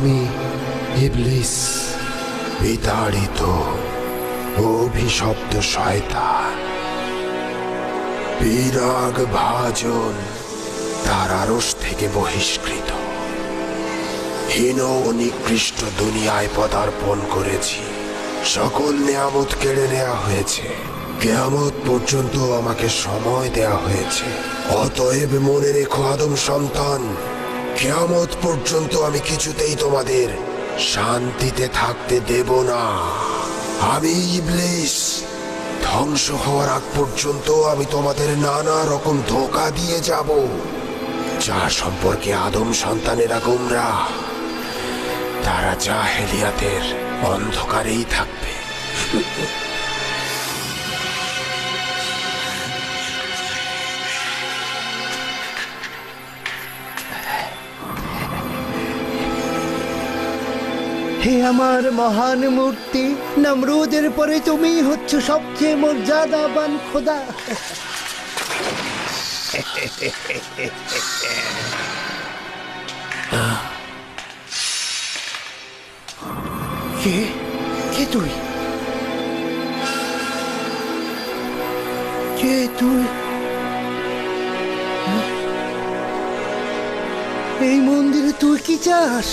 আমি ইবলিস, বিতাড়িত অভিশপ্ত শয়তান, বিরাগ ভাজন, তার আরশ থেকে বহিষ্কৃত, হীন ও নিকৃষ্ট দুনিয়ায় পদার্পণ করেছি। সকল নিয়ামত কেড়ে নেওয়া হয়েছে। কিয়ামত পর্যন্ত আমাকে সময় দেয়া হয়েছে। অতএব মনে রেখো আদম সন্তান, কিয়ামত পর্যন্ত আমি কিছুতেই তোমাদের শান্তিতে থাকতে দেব না। আমি ইবলিস, ধ্বংস হওয়ার আগ পর্যন্ত আমি তোমাদের নানা রকম ধোঁকা দিয়ে যাব, যা সম্পর্কে আদম সন্তানেরা গোমরাহ। তারা জাহেলিয়াতের অন্ধকারেই থাকবে। হে আমার মহান মূর্তি, নমরুদের পরে তুমি হচ্ছ সবচেয়ে মর্যাদাবান খোদা। কে কে তুই? কে তুই? এই মন্দিরে তুই কি চাস?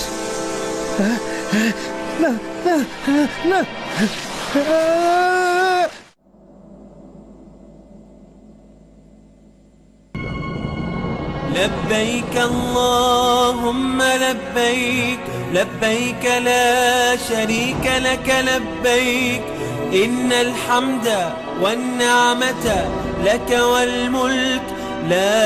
না না না। لبيك اللهم لبيك، لبيك لا شريك لك لبيك، إن الحمد والنعمة لك والملك لا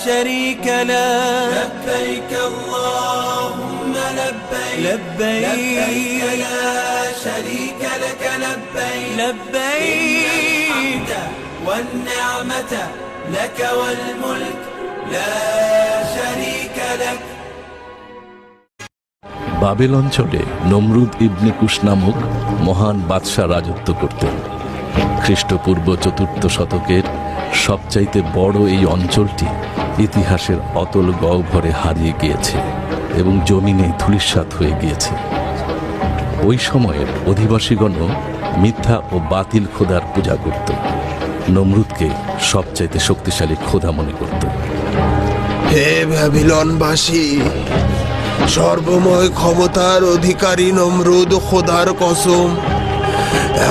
شريك لك. لبيك اللهم لبيك، لبيك لا شريك لك لبيك، لبيك والنعمة لك والملك لا شريك لك. বাবেল অঞ্চলে নমরুদ ইবনে কুশ নামক মহান বাদশাহ রাজত্ব করতেন। খ্রিস্টপূর্ব ৪র্থ শতকের সবচাইতে বড় এই অঞ্চলটি ইতিহাসের অতল গহ্বরে হারিয়ে গিয়েছে এবং জমিনে ধূলিসাৎ হয়ে গিয়েছে। ওই সময়ের অধিবাসীগণও মিথ্যা ও বাতিল খোদার পূজা করত। নমরুদকে সবচাইতে শক্তিশালী খোদা মনে করত। হে ব্যাবিলনবাসী, সর্বময় ক্ষমতার অধিকারী নমরুদ খোদার কসম,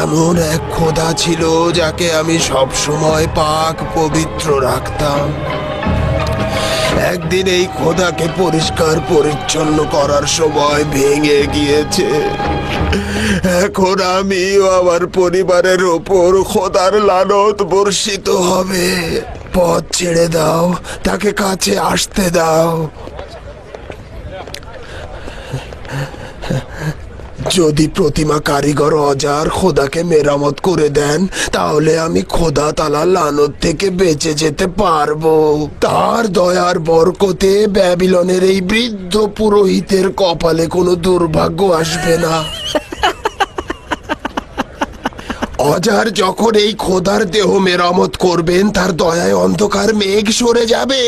এমন এক খোদা ছিল যাকে আমি সব সময় পাক পবিত্র রাখতাম। একদিন এই খোদাকে পরিষ্কার পরিচ্ছন্ন করার সময় ভেঙে গিয়েছে। এখন আমিও আমার পরিবারের ওপর খোদার লানত বর্ষিত হবে। পথ ছেড়ে দাও, তাকে কাছে আসতে দাও। যদি প্রতিমা কারিগর অজার খোদাকে মেরামত করে দেন, তাহলে আমি খোদা তালা লানত থেকে বেঁচে যেতে পারবো। তার দয়ার বরকতে ব্যাবিলনের এই বৃদ্ধ পুরোহিতের কপালে কোনো দুর্ভাগ্য আসবে না। অজার যখন এই খোদার দেহ মেরামত করবেন, তার দয়ায় অন্ধকার মেঘ সরে যাবে,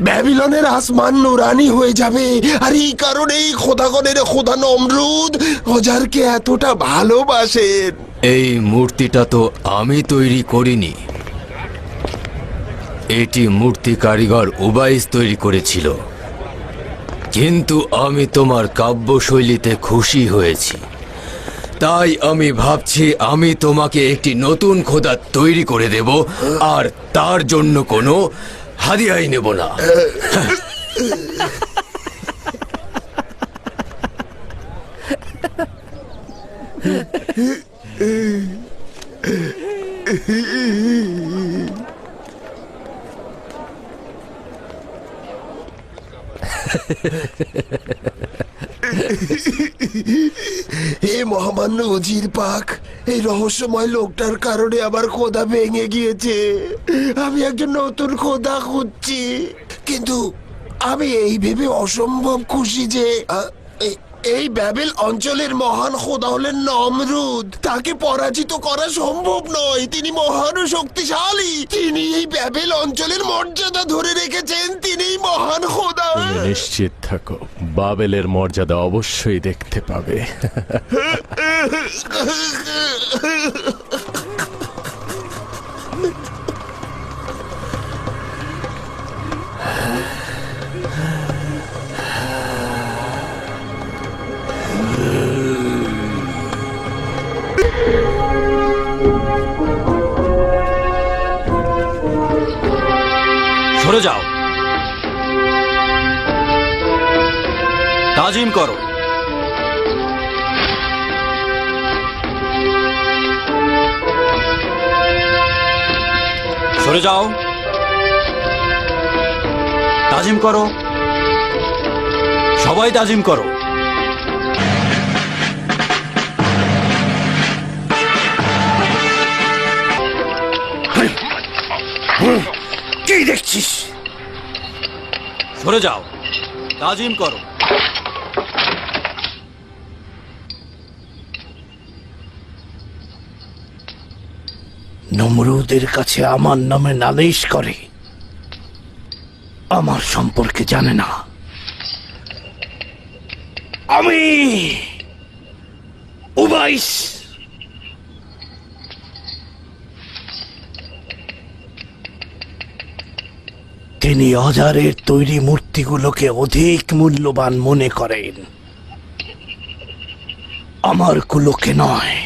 ব্যাবিলনের আসমান নুরানি হয়ে যাবে। আর এই কারণেই খোদাগণের খোদা নমরুদ অজারকে এতটা ভালোবাসেন। এই মূর্তিটা তো আমি তৈরি করিনি, এটি মূর্তি কারিগর উবাইস তৈরি করেছিল। কিন্তু আমি তোমার কাব্যশৈলীতে খুশি হয়েছি, তাই আমি ভাবছি আমি তোমাকে একটি নতুন খোদা তৈরি করে দেব, আর তার জন্য কোনো হাদিয়াই নেব না। হে মহামান্য উজির পাক, এই রহস্যময় লোকটার কারণে আমার খোদা ভেঙে গিয়েছে। আমি একজন নতুন খোদা খুঁজছি, কিন্তু আমি এই ভেবে অসম্ভব খুশি যে এই ব্যাবেল অঞ্চলের মহান খোদা হলেন নমরুদ। তাকে পরাজিত করা সম্ভব নয়। তিনি মহান ও শক্তিশালী। তিনি এই ব্যাবেল অঞ্চলের মর্যাদা ধরে রেখেছেন। তিনিই মহান খোদা। তুমি নিশ্চিত থাকো, বাবেলের মর্যাদা অবশ্যই দেখতে পাবে। সরে যাও, তাজিম করো। সরে যাও, তাজিম করো, সবাই তাজিম করো। কি দেখছিস? সরে যাও, তাজিম করো। নমরুদের কাছে আমার নামে নালিশ করে, আমার সম্পর্কে জানে না। আমি উবাইস, তিনি অজারের তৈরি মূর্তিগুলোকে অধিক মূল্যবান মনে করেন, আমার গুলোকে নয়।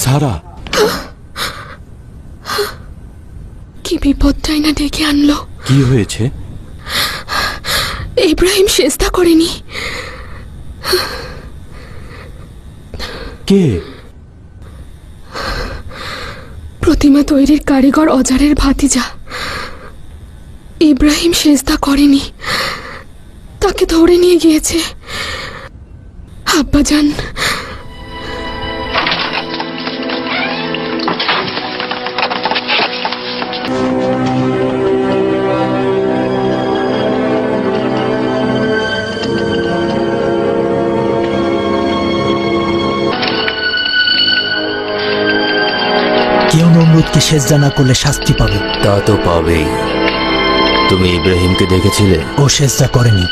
সারা, কি বিপদটাই না ডেকে আনলো। কি হয়েছে? ইব্রাহিম সেজদা করেনি। কে? প্রতিমা তৈরির কারিগর অজারের ভাতিজা। ইব্রাহিম সেজদা করেনি, তাকে ধরে নিয়ে গিয়েছে। আব্বাজান, কেউ নমরুদকে সেজদা না করলে শাস্তি পাবে। তা তো পাবেই। তুমি ইব্রাহিমকে দেখেছিলে? ও সেজদা করেনি।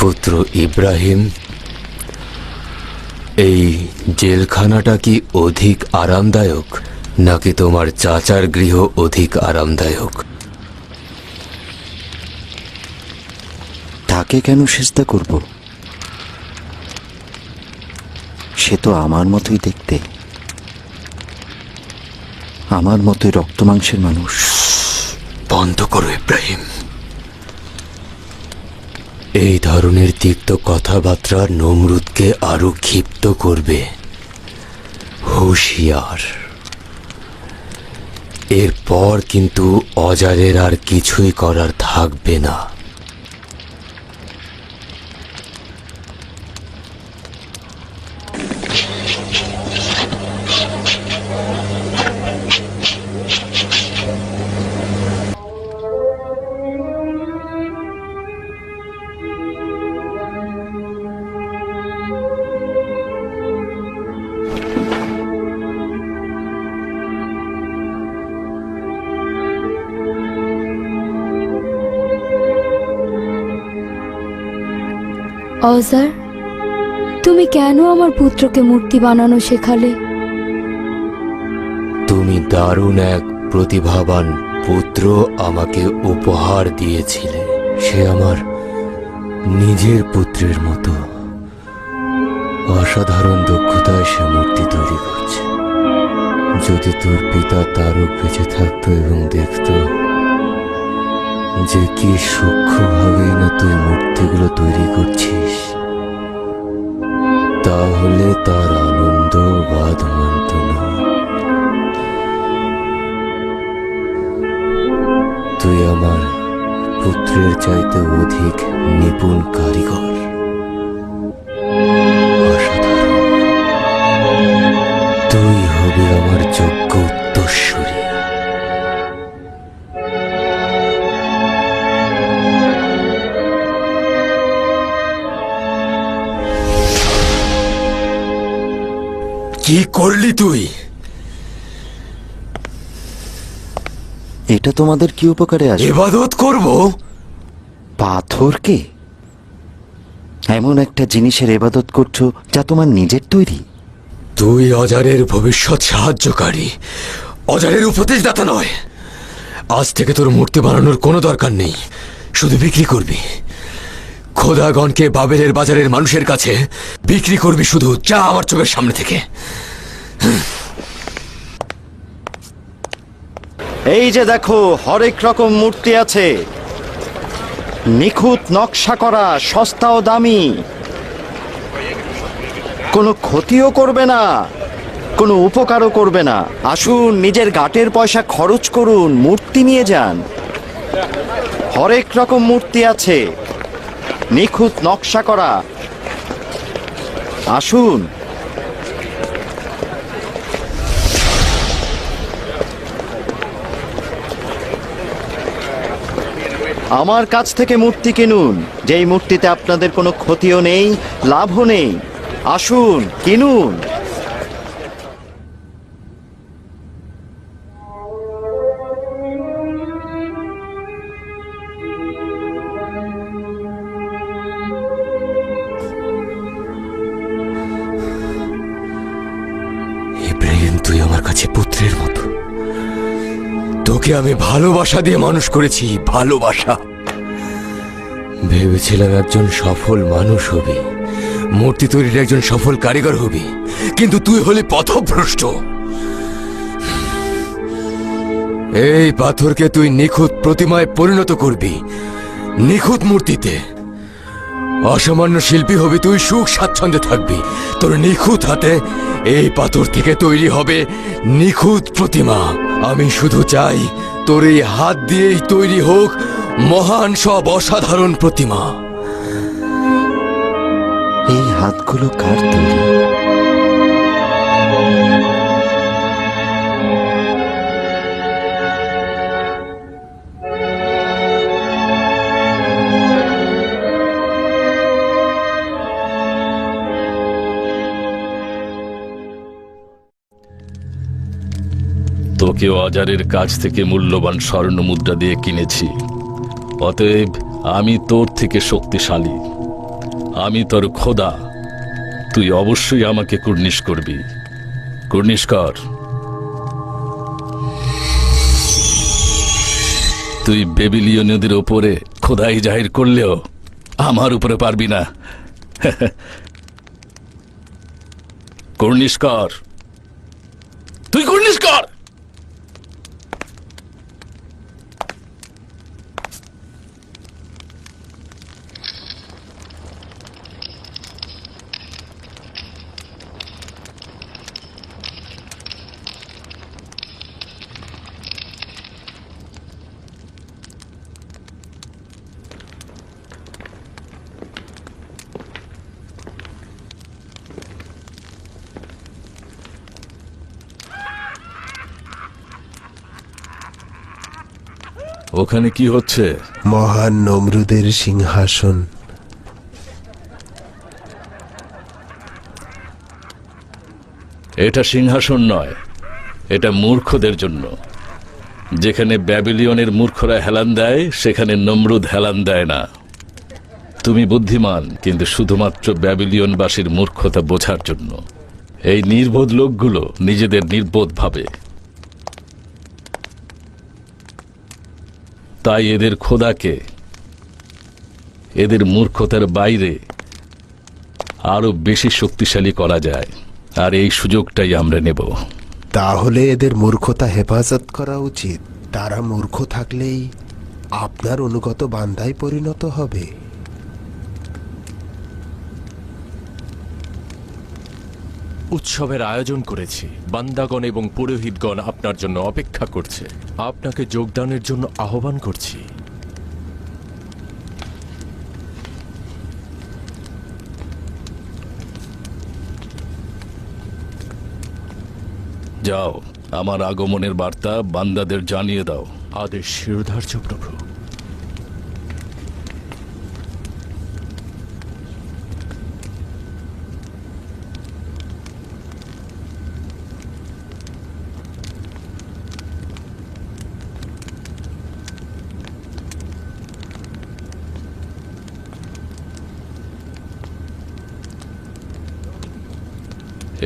পুত্র ইব্রাহিম, এই জেলখানাটা কি অধিক আরামদায়ক, নাকি তোমার চাচার গৃহ অধিক আরামদায়ক? তাকে কেন সেজদা করব? সে তো আমার মতোই দেখতে, আমার মতোই রক্ত মাংসের মানুষ। বন্ধ করো ইব্রাহিম। এই ধরনের তিক্ত কথাবার্তা নমরুদকে আরো ক্ষিপ্ত করবে। হুঁশিয়ার। এরপর কিন্তু অজারের আর কিছুই করার থাকবে না। অজার, তুমি কেন আমার পুত্রকে মূর্তি বানানো শেখালে? তুমি দারুণ এক প্রতিভাবান পুত্র আমাকে উপহার দিয়েছিলে। সে আমার নিজের পুত্রের মতো। অসাধারণ দক্ষতায় সে মূর্তি তৈরি করছে। যদি তোর পিতা তারক বেঁচে থাকতো এবং দেখতো যে কি সূক্ষ্মভাবেই না তুই মূর্তিগুলো তৈরি করছিস, তাহলে তার আনন্দ বাদ মানত না। তুই আমার পুত্রের চাইতে অধিক নিপুণ কারিগর। অসাধারণ। তুই হবি আমার যোগ্য উত্তরসূরি। কি করলি তুই? এটা তোমাদের কি উপকারে আসবে? ইবাদত করব? পাথরকে? এমন একটা জিনিসের ইবাদত করছো যা তোমার নিজের তৈরি। তুই অজারের ভবিষ্যৎ সাহায্যকারী, অজারের উপদেশদাতা নয়। আজ থেকে তোর মূর্তি বানানোর কোনো দরকার নেই, শুধু বিক্রি করবি। খোদাগণকে বাবেলের বাজারের মানুষের কাছে বিক্রি করবি শুধু। যা আমার চোখের সামনে থেকে। এই যে দেখো, হরেক রকম মূর্তি আছে, নিখুঁত নকশা করা, সস্তা ও দামি। কোনো ক্ষতিও করবে না, কোনো উপকারও করবে না। আসুন, নিজের গাটের পয়সা খরচ করুন, মূর্তি নিয়ে যান। হরেক রকম মূর্তি আছে, নিখুঁত নকশা করা। আসুন। আমার কাছ থেকে মূর্তি কিনুন, যেই মূর্তিতে আপনাদের কোনো ক্ষতিও নেই, লাভও নেই। আসুন, কিনুন। ইব্রাহিম, তুই আমার কাছে পুত্রের মতো। তোকে আমি ভালোবাসা দিয়ে মানুষ করেছি, ভালোবাসা। ভেবেছিলাম একজন সফল মানুষ হবি, মূর্তি তৈরির একজন সফল কারিগর হবি, কিন্তু তুই হলি পথভ্রষ্ট। এই পাথরকে তুই নিখুঁত প্রতিমায় পরিণত করবি, নিখুঁত মূর্তিতে। অসামান্য শিল্পী হবি তুই, সুখ স্বাচ্ছন্দ্যে থাকবি। তোর নিখুঁত হাতে এই পাথর থেকে তৈরি হবে নিখুঁত প্রতিমা। আমি শুধু চাই তোর এই হাত দিয়েই তৈরি হোক মহান সব অসাধারণ প্রতিমা। এই হাতগুলো কার তৈরি? তোকে অজারের কাছ থেকে মূল্যবান স্বর্ণ মুদ্রা দিয়ে কিনেছি, অতএব আমি তোর থেকে শক্তিশালী। আমি তোর খোদা, তুই অবশ্যই আমাকে কুর্নিশ করবি। কুর্নিশ কর। তুই বেবিলিয়নীয়দের ওপরে খোদাই জাহির করলেও আমার উপরে পারবি না। কুর্নিশ কর, তুই কুর্নিশ কর। ওখানে কি হচ্ছে? মহান নমরুদের সিংহাসন। এটা সিংহাসন নয়, এটা মূর্খদের জন্য। যেখানে ব্যাবিলিয়নের মূর্খরা হেলান দেয়, সেখানে নমরুদ হেলান দেয় না। তুমি বুদ্ধিমান, কিন্তু শুধুমাত্র ব্যাবিলিয়নবাসীর মূর্খতা বোঝার জন্য। এই নির্বোধ লোকগুলো নিজেদের নির্বোধ ভাবে, তাই এদের খোদাকে এদের মূর্খতার বাইরে আরো বেশি শক্তিশালী করা যায়, আর এই সুযোগটাই আমরা নেব। তাহলে এদের মূর্খতা হেফাজত করা উচিত। তারা মূর্খ থাকলেই আপনার অনুগত বান্দায় পরিণত হবে। উৎসবের আয়োজন করেছি, বান্দাগণ এবং পুরোহিতগণ আপনার জন্য অপেক্ষা করছে। আপনাকে যোগদানের জন্য আহ্বান করছি। যাও, আমার আগমনের বার্তা বান্দাদের জানিয়ে দাও। আদেশ শিরোধার্য প্রভু।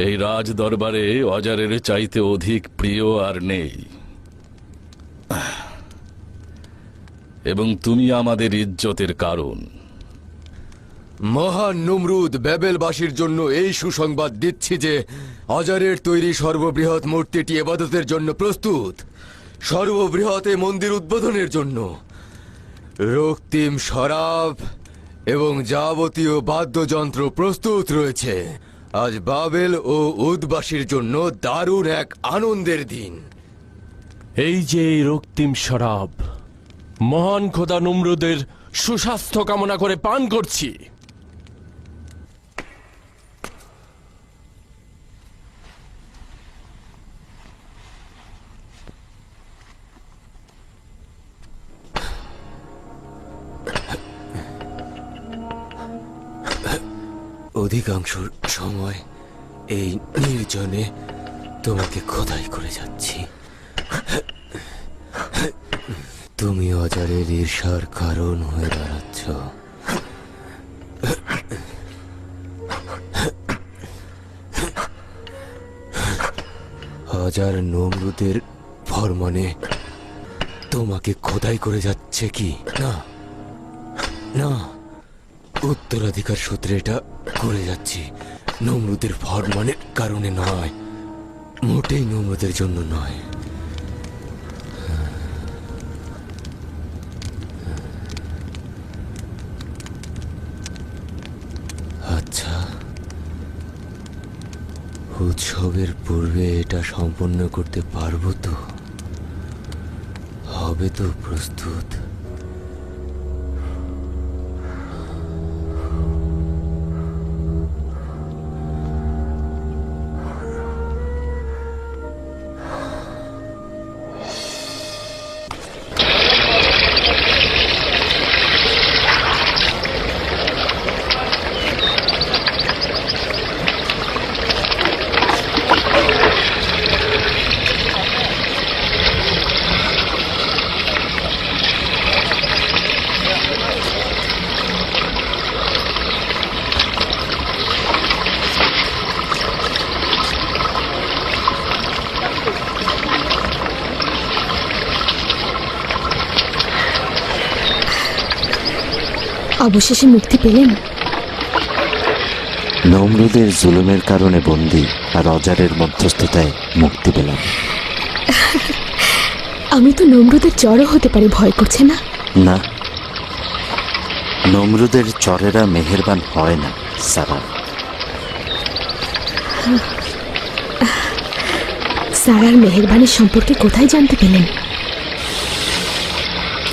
এই রাজ দরবারে অজারের চাইতে অধিক প্রিয় আর নেই, এবং তুমি আমাদের ইজ্জতের কারণ। মহান নমরুদ ব্যাবেলবাসীর জন্য এই সুসংবাদ দিচ্ছি যে অজারের তৈরি সর্ববৃহৎ মূর্তিটি ইবাদতের জন্য প্রস্তুত। সর্ববৃহৎ এই মন্দির উদ্বোধনের জন্য রক্তিম শরাব এবং যাবতীয় বাদ্যযন্ত্র প্রস্তুত রয়েছে। আজ বাবেল ও উদবাসীর জন্য দারুণ এক আনন্দের দিন। এই যে এই রক্তিম শরাব, মহান খোদা নমরুদের সুস্বাস্থ্য কামনা করে পান করছি। অধিকাংশ সময় এই নির্জনে তোমাকে খোদাই করে যাচ্ছি। তুমি অজারের ঈর্ষার কারণ হয়ে দাঁড়াচ্ছ। অজার নমরুদের ফরমানে তোমাকে খোদাই করে যাচ্ছে কি না? না, উত্তরাধিকার সূত্রে এটা করে যাচ্ছি। নমরুদের ফরমানের কারণে নয়, মোটেই নমরুদের জন্য নয়। আচ্ছা, উৎসবের পূর্বে এটা সম্পন্ন করতে পারবো তো? হবে তো প্রস্তুত? অবশেষে মুক্তি পেলেন। নমরুদের জুলুমের কারণে বন্দী, আর অজারের মধ্যস্থতায় মুক্তি পেলাম। আমি তো নমরুদের জ্বরও হতে পারে, ভয় করছে না? না, নমরুদের চরেরা মেহেরবান হয় না সারা। সারার মেহেরবানির সম্পর্কে কোথায় জানতে পেলেন?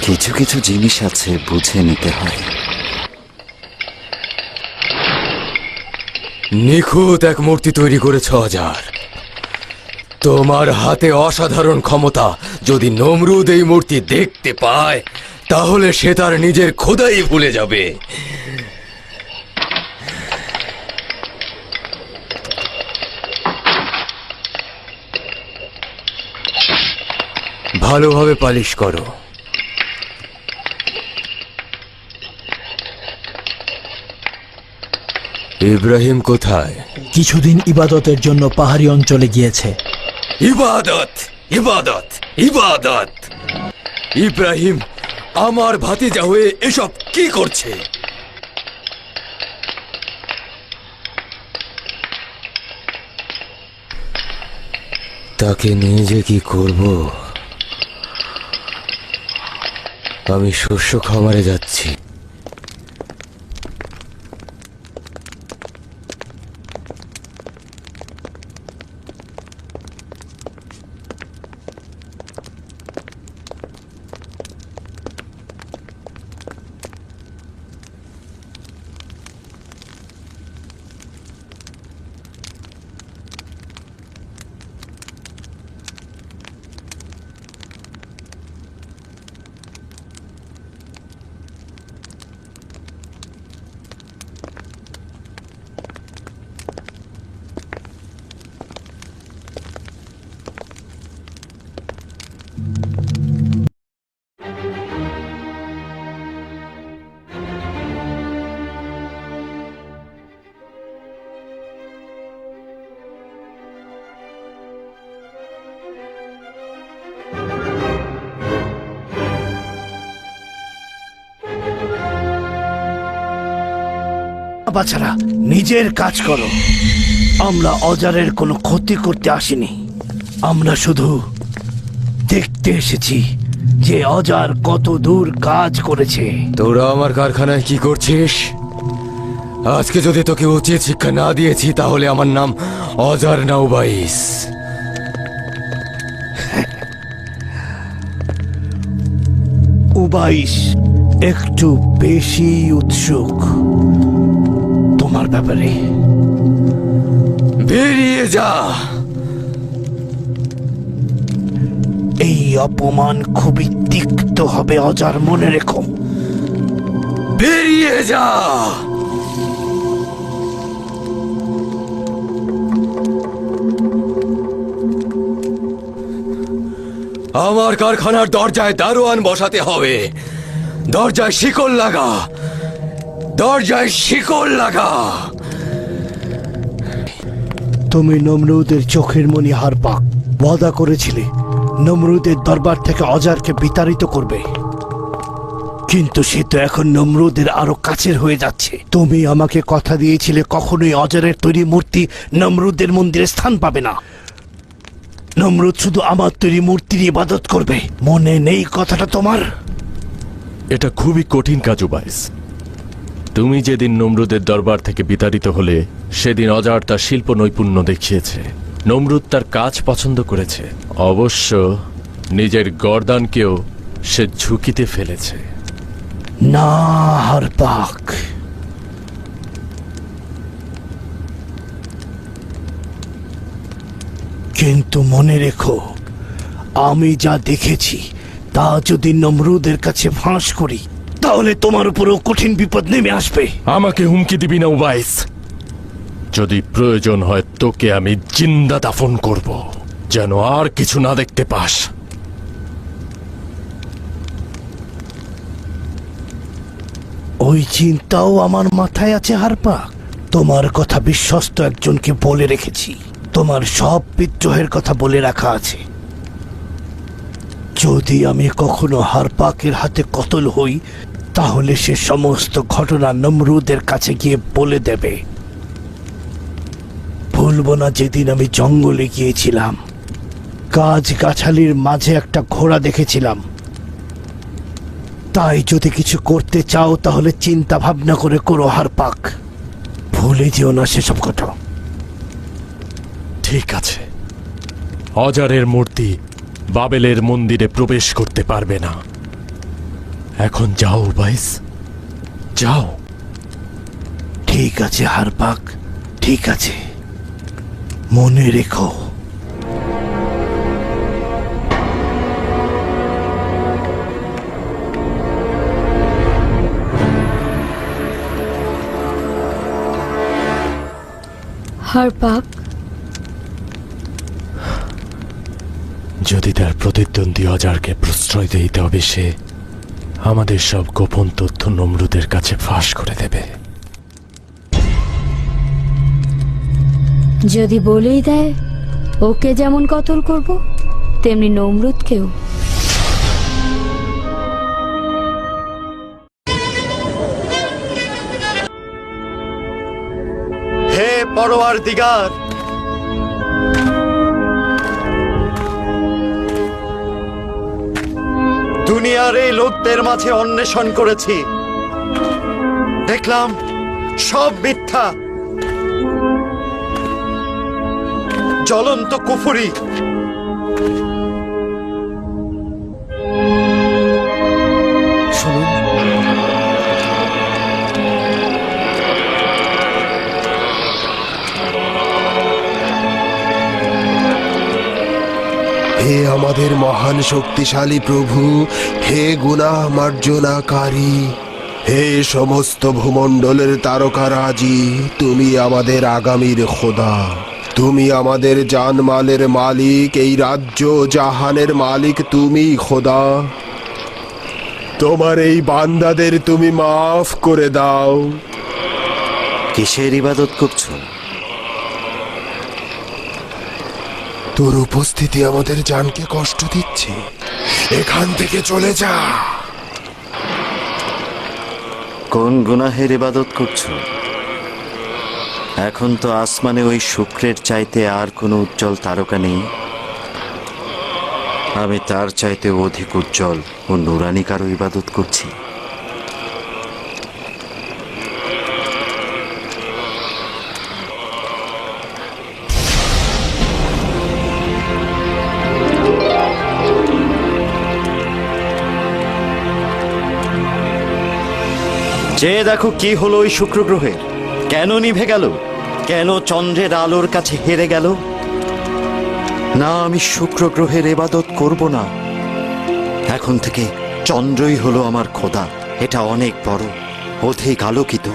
কিছু কিছু জিনিস আছে, বুঝে নিতে হয়। নিখুঁত এক মূর্তি তৈরি করেছ অজার। তোমার হাতে অসাধারণ ক্ষমতা। যদি নমরুদ এই মূর্তি দেখতে পায়, তাহলে সে তার নিজের খোদাই ভুলে যাবে। ভালোভাবে পালিশ করো। ইব্রাহিম কোথায়? কিছুদিন ইবাদতের জন্য পাহাড়ি অঞ্চলে গিয়েছে। ইবাদত, ইবাদত, ইবাদত। ইব্রাহিম আমার ভাতিজা হয়ে এসব কি করছে? তাকে নিয়ে যে কি করব? আমি শস্য খামারে যাচ্ছি। বাছারা, নিজের কাজ করো। আমরা অজারের কোনো ক্ষতি করতে আসিনি। আমরা শুধু দেখতে এসেছি যে অজার কত দূর কাজ করেছে। তোরা আমার কারখানায় কি করছিস? আজকে যদি তোকে উচিত শিক্ষা না দিয়েছি তাহলে আমার নাম অজার না উবাইস। উবাইস একটু বেশি উৎসুক তোমার ব্যাপারে। বেরিয়ে যা। এই অপমান খুবই তিক্ত হবে অজার, মনে রেখো। বেরিয়ে যা। আমার কারখানার দরজায় দারোয়ান বসাতে হবে। দরজায় শিকল লাগা, দরজায় শিকল লাগা। তুমি নমরুদের চোখের মনি হারপাক ওয়াদা করেছিলে নমরুদের দরবার থেকে অজারকে বিতাড়িত করবে, কিন্তু সে তো এখন নমরুদের আরো কাছের হয়ে যাচ্ছে। তুমি আমাকে কথা দিয়েছিলে কখনোই অজারের তৈরি মূর্তি নমরুদের মন্দিরে স্থান পাবে না। নমরুদ শুধু আমার তৈরি মূর্তির ইবাদত করবে, মনে নেই কথাটা তোমার? এটা খুবই কঠিন কাজ উবাইস। তুমি যেদিন নমরুদের দরবার থেকে বিতাড়িত হলে সেদিন অজার তার শিল্প নৈপুণ্য দেখিয়েছে। নমরুদ তার কাজ পছন্দ করেছে, অবশ্য নিজের গর্দানকেও সে ঝুঁকিতে ফেলেছে। না হারপাক, কিন্তু মনে রেখো, আমি যা দেখেছি তা যদি নমরুদের কাছে ফাঁস করি তাহলে তোমার উপরেও কঠিন বিপদ নেমে আসবে। আমাকে হুমকি দিবি না উবাইস। যদি প্রয়োজন হয় তোকে আমি জিন্দা দাফন করব, যেন আর কিছু না দেখতে পাস। ওই চিন্তাও আমার মাথায় আছে হারপাক। তোমার কথা বিশ্বস্ত একজনকে বলে রেখেছি। তোমার সব বিদ্রোহের কথা বলে রাখা আছে। যদি আমি কখনো হারপাকের হাতে কতল হই তাহলে সে সমস্ত ঘটনা নমরুদের কাছে গিয়ে বলে দেবে। ভুলব না যেদিন আমি জঙ্গলে গিয়েছিলাম, গাছগাছালির মাঝে একটা ঘোড়া দেখেছিলাম। তাই যদি কিছু করতে চাও তাহলে চিন্তা ভাবনা করে করো হারপাক, ভুলে যেও না সেসব কথা। ঠিক আছে, অজারের মূর্তি বাবেলের মন্দিরে প্রবেশ করতে পারবে না। এখন যাও উবাইস, যাও। ঠিক আছে হারপাক, ঠিক আছে, মনে রেখো। হারপাক, যদি তার প্রতিদ্বন্দ্বী অজারকে প্রশ্রয় দিতে হবে, সে আমাদের সব গোপন তথ্য নমরুদের কাছে ফাঁস করে দেবে। যদি বলেই দেয় ওকে যেমন কতল করব তেমনি নমরুদকেও। হে পরওয়ারদিগার, দুনিয়ার এই লোকদের মাঝে অন্বেষণ করেছি, দেখলাম সব মিথ্যা, জ্বলন্ত কুফুরি। শুনুন, হে আমাদের মহান শক্তিশালী প্রভু, হে গুনাহ মার্জনাকারী, হে সমস্ত ভূমণ্ডলের তারকারাজি, তুমি আমাদের আগামীর খোদা, তুমি আমাদের জানমালের মালিক, এই রাজ্য জাহানের মালিক তুমি খোদা। তোমার এই বান্দাদের তুমি মাফ করে দাও। কিসের ইবাদত করছো? তোর উপস্থিতি আমাদের জানকে কষ্ট দিচ্ছে, এখান থেকে চলে যা। কোন গুনাহের ইবাদত করছো? এখন তো আসমানে ওই শুক্রের চাইতে আর কোনো উজ্জ্বল তারকা নেই। আমি তার চাইতে অধিক উজ্জ্বল ও নুরানি কারো ইবাদত করছি। যে দেখো কি হলো ওই শুক্র গ্রহের, কেন নিভে গেল, কেন চন্দ্রের আলোর কাছে হেরে গেল? না, আমি শুক্র গ্রহের ইবাদত করব না। এখন থেকে চন্দ্রই হলো আমার খোদা। এটা অনেক বড়, অধিক আলোকিত।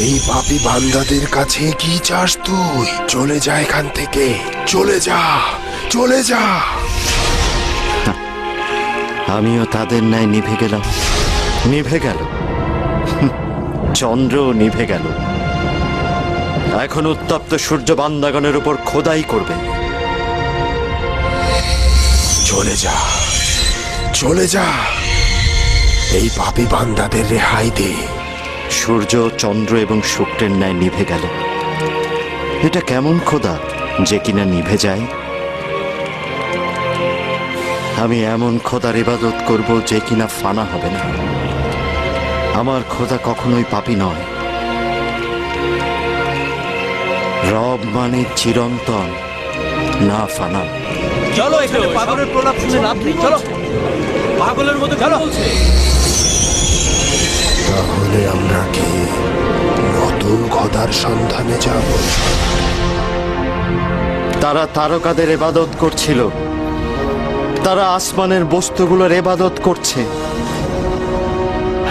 এই পাপী বান্দাদের কাছে কি চাস তুই? চলে যা এখান থেকে, চলে যা, চলে যা। আমিও তাদের ন্যায় নিভে গেলাম, নিভে গেল, চন্দ্র নিভে গেল। এখন উত্তপ্ত সূর্য বান্দাগণের উপর খোদাই করবে। চলে যা, চলে যা, এই পাপী বান্দাদের রেহাই দে। সূর্য, চন্দ্র এবং শুক্রের ন্যায় নিভে গেল। এটা কেমন খোদা যে কিনা নিভে যায়? আমি এমন খোদার ইবাদত করব যে কিনা ফানা হবে না। আমার খোদা কখনোই পাপী নয়। রব মানে চিরন্তন, না ফানা। চলো, এখানে পাগলের প্রলাপ শুনে লাভ নেই। চলো, পাগলের মতো চলো। তাহলে আমরা কি নতুন খোদার সন্ধানে যাব? তারা তারকাদের ইবাদত করছিল, তারা আসমানের বস্তুগুলোর ইবাদত করছে।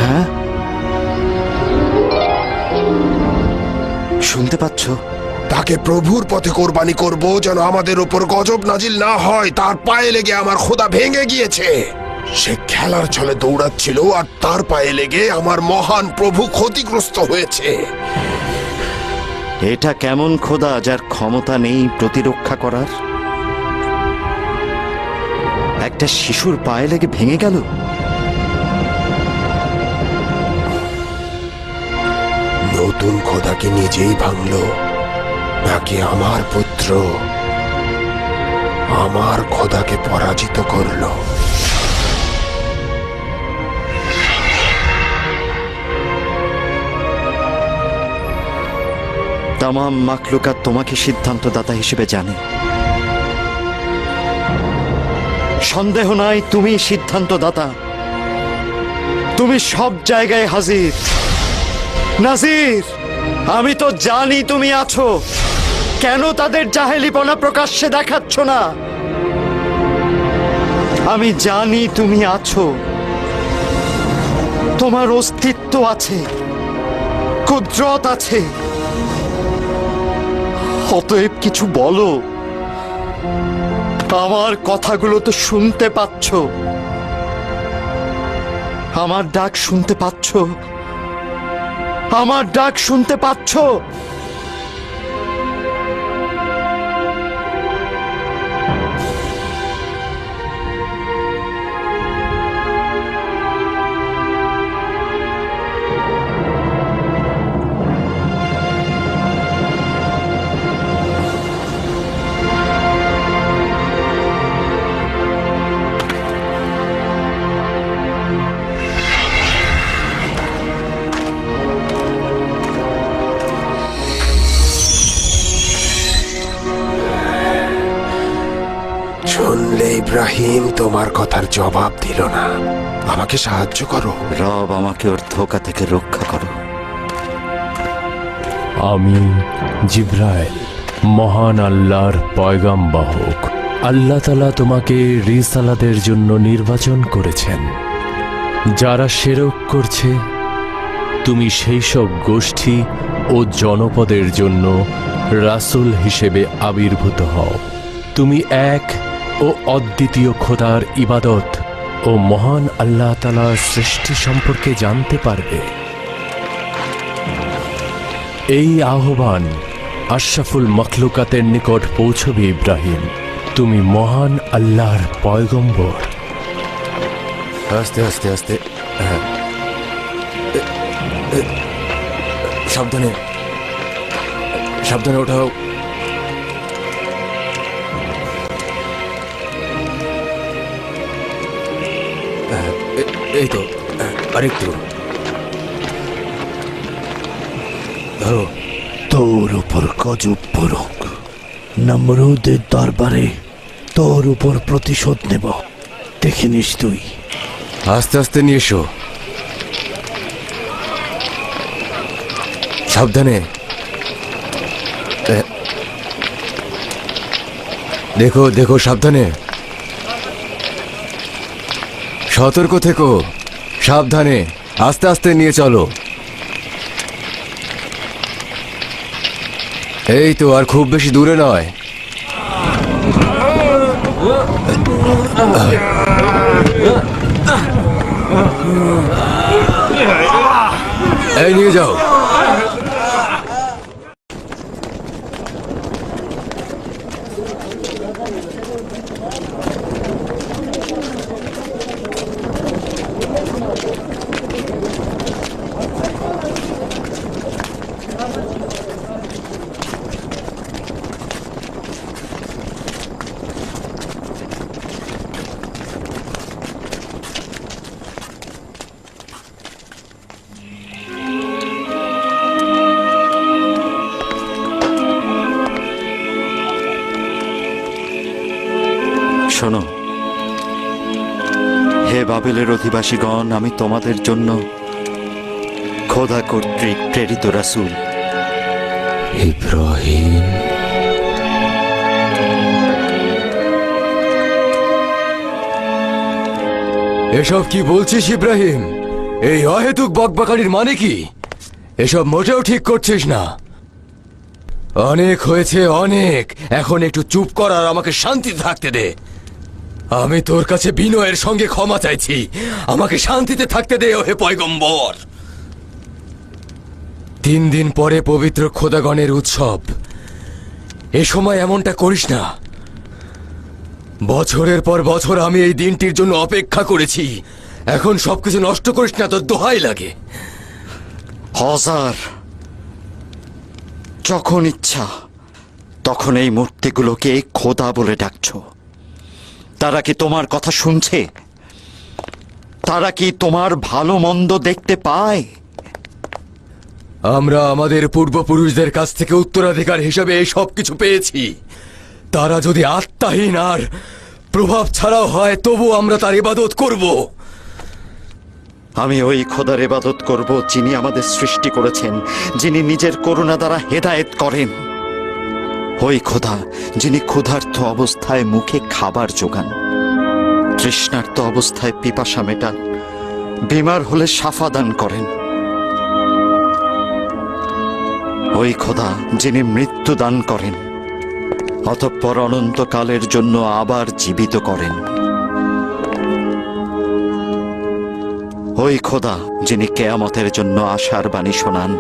হ্যাঁ, শুনতে পাচ্ছ? তাকে প্রভুর পথে কোরবানি করব, যেন আমাদের উপর গজব নাজিল না হয়। তার পায়ে লেগে আমার খোদা ভেঙে গিয়েছে। সে খেলার ছলে দৌড়াচ্ছিল আর তার পায়ে লেগে আমার মহান প্রভু ক্ষতিগ্রস্ত হয়েছে। এটা কেমন খোদা যার ক্ষমতা নেই প্রতিরক্ষা করার? একটা শিশুর পায়ে লেগে ভেঙে গেল। নতুন খোদাকে নিজেই ভাঙলো, নাকি আমার পুত্র আমার খোদাকে পরাজিত করলো? তামাম মাখলুকাত তোমাকে সিদ্ধান্তদাতা হিসেবে জানে। সন্দেহ নাই, তুমি সিদ্ধান্তদাতা। তুমি সব জায়গায় হাজির। নাজির, আমি তো জানি তুমি আছো। কেন তাদের জাহেলিপনা প্রকাশ্যে দেখাচ্ছ না? আমি জানি তুমি আছো, তোমার অস্তিত্ব আছে, কুদরত আছে। অতএব কিছু বলো। আমার কথাগুলো তো শুনতে পাচ্ছ, আমার ডাক শুনতে পাচ্ছ। আমার ডাক শুনতে পাচ্ছ? শুনলে ইব্রাহিম তোমার কথার জবাব দিল না। আমাকে সাহায্য করো। রব, আমাকে ওর ধোঁকা থেকে রক্ষা করো। আমি জিব্রাইল, মহান আল্লাহর পয়গামবাহক। আল্লাহ তাআলা তোমাকে রিসালাতের জন্য নির্বাচন করেছেন। যারা শিরক করছে, তুমি সেই সব গোষ্ঠী ও জনপদের জন্য রাসূল হিসেবে আবির্ভূত হও। তুমি এক ও অদ্বিতীয় খোদার ইবাদত ও মহান আল্লাহ তাআলার সৃষ্টি সম্পর্কে জানতে পারবে। এই আহ্বান আশরাফুল মখলুকাতের নিকট পৌঁছবে ইব্রাহিম। তুমি মহান আল্লাহর পয়গম্বর। আস্তে আস্তে আস্তে, হ্যাঁ। সাবধানে, সাবধানে ওঠাও। এই তো, আরেকটু ধরো। তোর উপর গজব পড়ুক। নমরুদের দরবারে তোর উপর প্রতিশোধ নেব, দেখে নিস তুই। আস্তে আস্তে নিয়ে এসো, সাবধানে। দেখো দেখো, সাবধানে, সতর্ক থেকো, সাবধানে, আস্তে আস্তে নিয়ে চলো। এই তো, আর খুব বেশি দূরে নয়। এই নিয়ে যাও। শোনো, হে বাবেলের অধিবাসীগণ, আমি তোমাদের জন্য খোদা কর্তৃক প্রেরিত রাসূল ইব্রাহিম, এসব কি বলছিস ইব্রাহিম? এই অহেতুক বকবকানির মানে কি? এসব মোটেও ঠিক করছিস না। অনেক হয়েছে, অনেক। এখন একটু চুপ কর আর আমাকে শান্তিতে থাকতে দে। আমি তোর কাছে বিনয়ের সঙ্গে ক্ষমা চাইছি। আমাকে শান্তিতে থাকতে দে, ওহে পয়গম্বর। 3 দিন পরে পবিত্র খোদাগণের উৎসব। এ সময় এমনটা করিস না। বছরের পর বছর আমি এই দিনটির জন্য অপেক্ষা করেছি। এখন সবকিছু নষ্ট করিস না, তোর দোহাই লাগে। হজার, যখন ইচ্ছা তখন এই মূর্তিগুলোকে খোদা বলে ডাকছো। তারা কি তোমার কথা শুনছে? তারা কি তোমার ভালো মন্দ দেখতে পায়? আমরা আমাদের পূর্বপুরুষদের কাছ থেকে উত্তরাধিকার হিসেবে এই সব কিছু পেয়েছি। তারা যদি আত্মাহীন আর প্রভাব ছাড়াও হয়, তবু আমরা তার ইবাদত করব। আমি ওই খোদার ইবাদত করব যিনি আমাদের সৃষ্টি করেছেন, যিনি নিজের করুণা দ্বারা হেদায়েত করেন। ওই খোদা যিনি ক্ষুধার্ত অবস্থায় মুখে খাবার যোগান, তৃষ্ণার্ত অবস্থায় পিপাসা মেটান, বিমার হলে শাফা দান করেন। ওই খোদা যিনি মৃত্যু দান করেন, অতঃপর অনন্তকালের জন্য আবার জীবিত করেন। ওই খোদা যিনি কেয়ামতের জন্য আশার বাণী শোনান,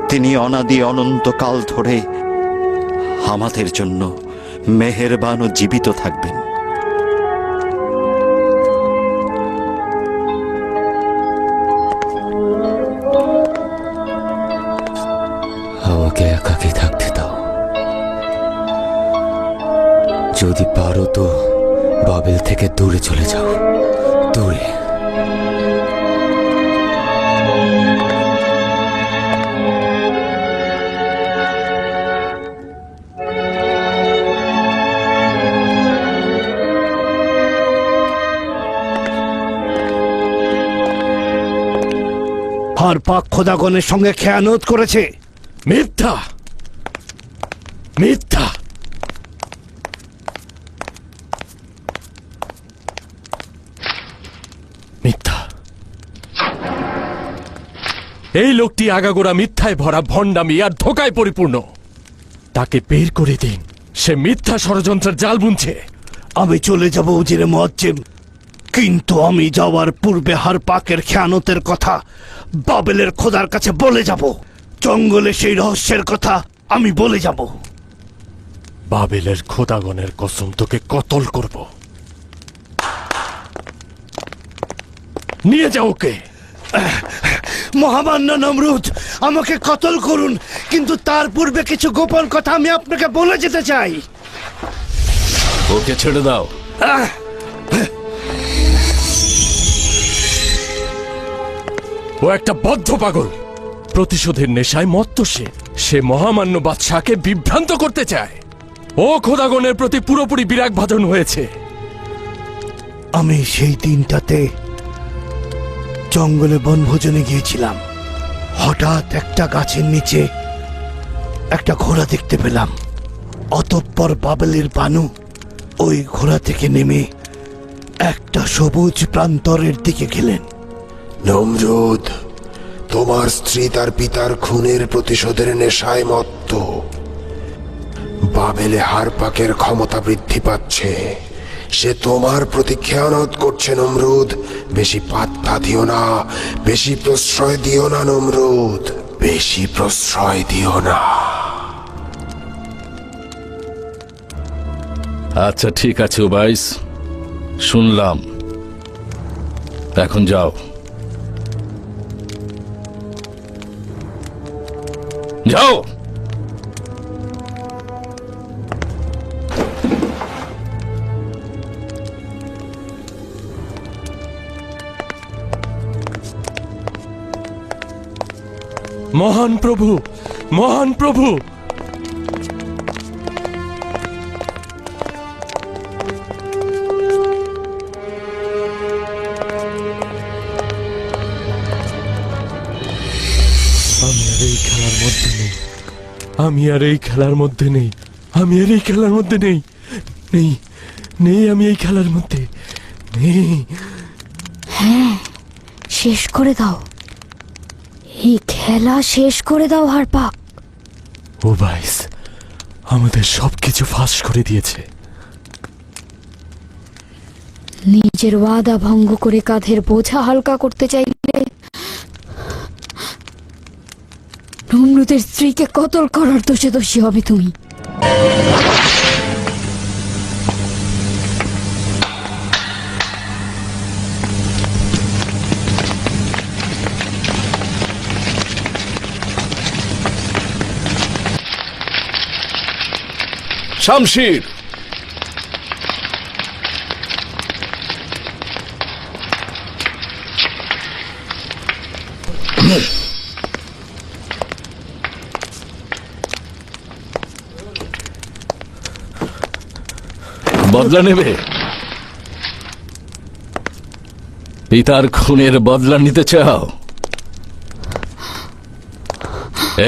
তিনি অনাদি অনন্তকাল ধরে আমাদের জন্য মেহেরবান ও জীবিত থাকবেন। আমাকে একাকী থাকতে দাও। যদি পারো তো বাবেল থেকে দূরে চলে যাও, দূরে। হারপাক খোদাগণের সঙ্গে খেয়ানত করেছে। মিথ্যা, মিথ্যা। মিথ্যা। এই লোকটি আগাগোড়া মিথ্যায় ভরা ভণ্ডামি আর ধোকায় পরিপূর্ণ। তাকে বের করে দিন, সে মিথ্যা ষড়যন্ত্রের জাল বুনছে। আমি চলে যাব উজিরে মুয়াজ্জিম, কিন্তু আমি যাওয়ার পূর্বে হারপাকের খেয়ানতের কথা বাবেলের খোদার কাছে বলে যাব। জঙ্গলে সেই রহস্যের কথা আমি বলে যাব। বাবেলের খোদাগণের কসম, তোকে কতল করব। নিয়ে যাও ওকে। মহামান্য নমরুদ, আমাকে কতল করুন, কিন্তু তার পূর্বে কিছু গোপন কথা আমি আপনাকে বলে যেতে চাই। ওকে ছেড়ে দাও। ও একটা বদ্ধ পাগল, প্রতিশোধের নেশায় মত্ত। সে মহামান্য বাদশাকে বিভ্রান্ত করতে চায়। ও খোদাগণের প্রতি পুরোপুরি বিরাগ ভাজন হয়েছে। আমি সেই দিনটাতে জঙ্গলে বনভোজনে গিয়েছিলাম। হঠাৎ একটা গাছের নিচে একটা ঘোড়া দেখতে পেলাম। অতঃপর বাবেলের বানু ওই ঘোড়া থেকে নেমে একটা সবুজ প্রান্তরের দিকে গেলেন। নমরুদ, তোমার স্ত্রী তার পিতার খুনের প্রতিশোধের নেশায় মত্ত। বাবেলে হারপাকের ক্ষমতা বৃদ্ধি পাচ্ছে। সে তোমার প্রতি খেয়ানত করছে নমরুদ। বেশি পাত্তা দিও না, বেশি প্রশ্রয় দিও না নমরুদ, বেশি প্রশ্রয় দিও না। আচ্ছা ঠিক আছে উবাইস, শুনলাম। এখন যাও, যাও। মহান প্রভু, মহান প্রভু। আমি আর এই খেলার মধ্যে নেই, আমি আর এই খেলার মধ্যে নেই, আমি আর এই খেলার মধ্যে নেই, নেই, নেই, আমি এই খেলার মধ্যে নেই। হ্যাঁ, শেষ করে দাও, এই খেলা শেষ করে দাও হারপাক। উবাইস আমাদের সবকিছু ফাঁস করে দিয়েছে। নিজের ওয়াদা ভঙ্গ করে কাঁধের বোঝা হালকা করতে চাইলে নমরুদের স্ত্রীকে কতল করার দোষে দোষী হবে তুমি। শামশির, বদলা নেবে? পিতার খুনের বদলা নিতে চাও?